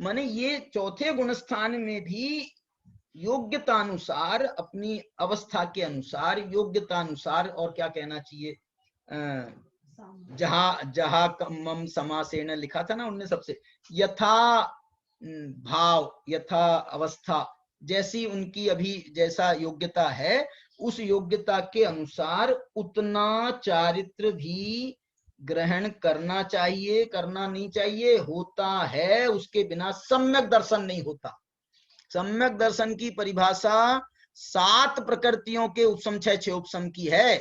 S3: माने ये चौथे गुण स्थान में भी योग्यतानुसार, अपनी अवस्था के अनुसार, योग्यतानुसार, और क्या कहना चाहिए, जहा कम समासेन लिखा था ना उनने सबसे, यथा भाव यथा अवस्था, जैसी उनकी अभी जैसा योग्यता है उस योग्यता के अनुसार उतना चारित्र भी ग्रहण करना चाहिए, करना नहीं चाहिए। होता है उसके बिना सम्यक दर्शन नहीं होता। सम्यक दर्शन की परिभाषा 7 प्रकृतियों के उपसम 6 उपसम की है,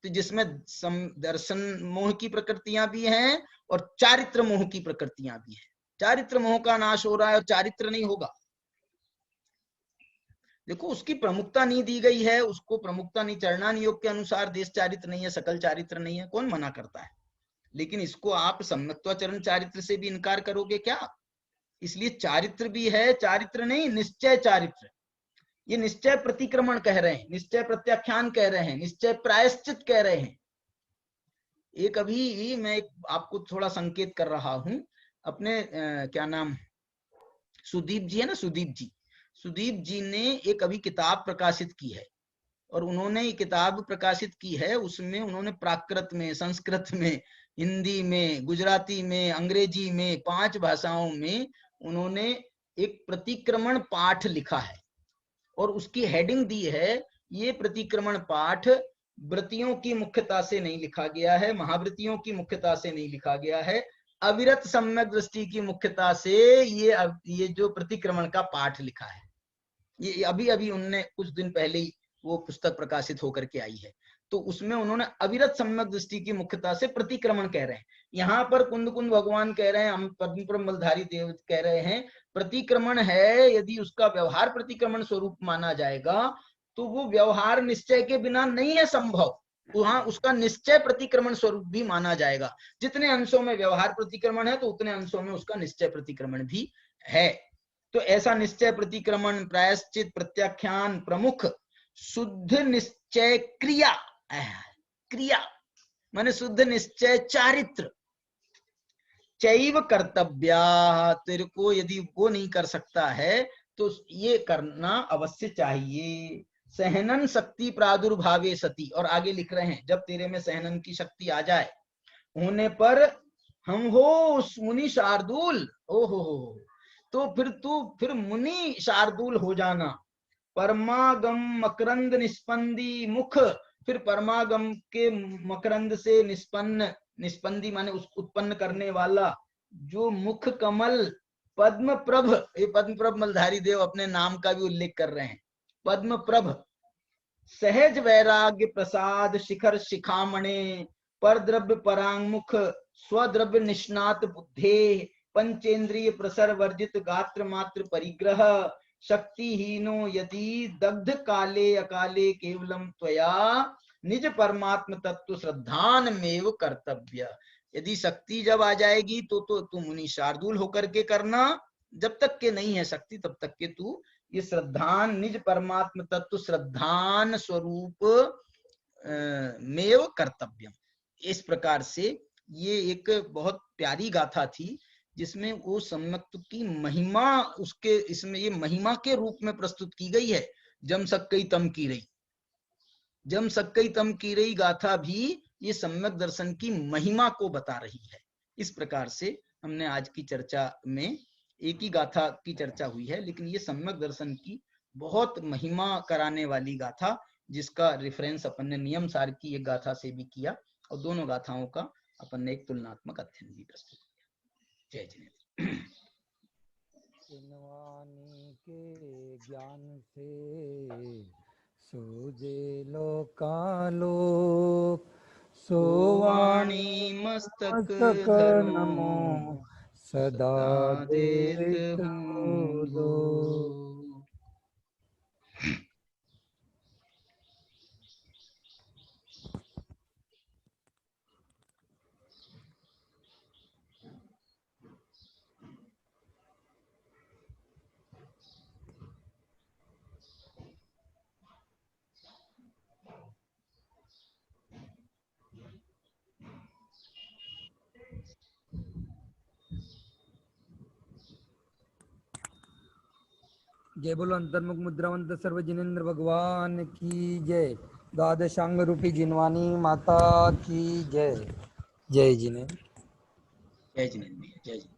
S3: तो जिसमें दर्शन मोह की प्रकृतियां भी हैं और चारित्र मोह की प्रकृतियां भी हैं। चारित्र मोह का नाश हो रहा है और चारित्र नहीं होगा। देखो उसकी प्रमुखता नहीं दी गई है, उसको प्रमुखता नहीं, चरणा नियोग के अनुसार देश चारित्र नहीं है, सकल चारित्र नहीं है, कौन मना करता है? लेकिन इसको आप सम्यक्त्वाचरण चारित्र से भी इनकार करोगे क्या? इसलिए चारित्र भी है, चारित्र नहीं निश्चय चारित्र। ये निश्चय प्रतिक्रमण कह रहे हैं, निश्चय प्रत्याख्यान कह रहे हैं, निश्चय प्रायश्चित कह रहे हैं। एक अभी मैं आपको थोड़ा संकेत कर रहा हूं, अपने क्या नाम, सुदीप जी है ना, सुदीप जी, सुदीप जी ने एक अभी किताब प्रकाशित की है, और उन्होंने ये किताब प्रकाशित की है, उसमें उन्होंने प्राकृत में, संस्कृत में, हिंदी में, गुजराती में, अंग्रेजी में, 5 भाषाओं में उन्होंने एक प्रतिक्रमण पाठ लिखा है, और उसकी हेडिंग दी है, ये प्रतिक्रमण पाठ व्रतियों की मुख्यता से नहीं लिखा गया है, महाव्रतियों की मुख्यता से नहीं लिखा गया है, अविरत सम्यक दृष्टि की मुख्यता से ये जो प्रतिक्रमण का पाठ लिखा है। ये अभी अभी उनने कुछ दिन पहले ही वो पुस्तक प्रकाशित होकर के आई है, तो उसमें उन्होंने अविरत सम्यक दृष्टि की मुख्यता से प्रतिक्रमण कह रहे हैं। यहाँ पर कुंद कुंद भगवान कह रहे हैं, हम पद्म मलधारी देव कह रहे हैं, प्रतिक्रमण है, यदि उसका व्यवहार प्रतिक्रमण स्वरूप माना जाएगा तो वो व्यवहार निश्चय के बिना नहीं है संभव, वहां उसका निश्चय प्रतिक्रमण स्वरूप भी माना जाएगा। जितने अंशों में व्यवहार प्रतिक्रमण है तो उतने अंशों में उसका निश्चय प्रतिक्रमण भी है। तो ऐसा निश्चय प्रतिक्रमण, प्रायश्चित, प्रत्याख्यान, प्रमुख, शुद्ध निश्चय क्रिया, क्रिया माने शुद्ध निश्चय चारित्र, चैव कर्तव्या, तेरे को यदि वो नहीं कर सकता है तो ये करना अवश्य चाहिए। सहनन शक्ति प्रादुर्भावे सती, और आगे लिख रहे हैं, जब तेरे में सहनन की शक्ति आ जाए होने पर हम हो मुनि शार्दूल, ओहो तो फिर मुनि शार्दूल हो जाना। परमागम मकरंद निष्पंदी मुख, फिर परमागम के मकरंद से निष्पन्न, निष्पंदी माने उस उत्पन्न करने वाला जो मुख कमल, पद्म प्रभ, ये पद्म प्रभ मलधारी देव अपने नाम का भी उल्लेख कर रहे हैं, पद्म प्रभ, सहज वैराग्य प्रसाद शिखर शिखामणे, पर द्रव्य परांगमुख, स्वद्रव्य निष्णात बुद्धे, पंचेंद्रिय प्रसर वर्जित गात्र मात्र परिग्रह, शक्तिहीनो यदि दग्ध काले अकाले केवलम त्वया, निज परमात्म तत्व श्रद्धान मेव कर्तव्य। यदि शक्ति जब आ जाएगी तो तू मुनि शार्दूल होकर के करना, जब तक के नहीं है शक्ति तब तक के तू ये श्रद्धान, निज परमात्म तत्व श्रद्धान स्वरूप मेव कर्तव्यम। इस प्रकार से ये एक बहुत प्यारी गाथा थी जिसमें वो सम्यक्त की महिमा, उसके इसमें ये महिमा के रूप में प्रस्तुत की गई है। जम सक्कई तम की रही, जम सक्कई तम की रही गाथा भी ये सम्यक दर्शन की महिमा को बता रही है। इस प्रकार से हमने आज की चर्चा में एक ही गाथा की चर्चा हुई है, लेकिन ये सम्यक दर्शन की बहुत महिमा कराने वाली गाथा, जिसका रेफरेंस अपन ने नियम सार की एक गाथा से भी किया, और दोनों गाथाओं का अपन ने एक तुलनात्मक अध्ययन भी प्रस्तुत किया। जय जिनेन्द्र।
S1: जिनवानी के ज्ञान से सूझे लोकालोक,
S3: सोवाणी मस्तक धरो
S1: सदा देत
S3: हूँ दो।
S1: जय बोलो अंतर्मुख मुद्रावंत सर्व जिनेन्द्र भगवान की जय। द्वादशांग रूपी जिनवानी माता की जय। जय जिनेन्द्र।
S3: जय जिनेन्द्र। जय जिनेन्द्र।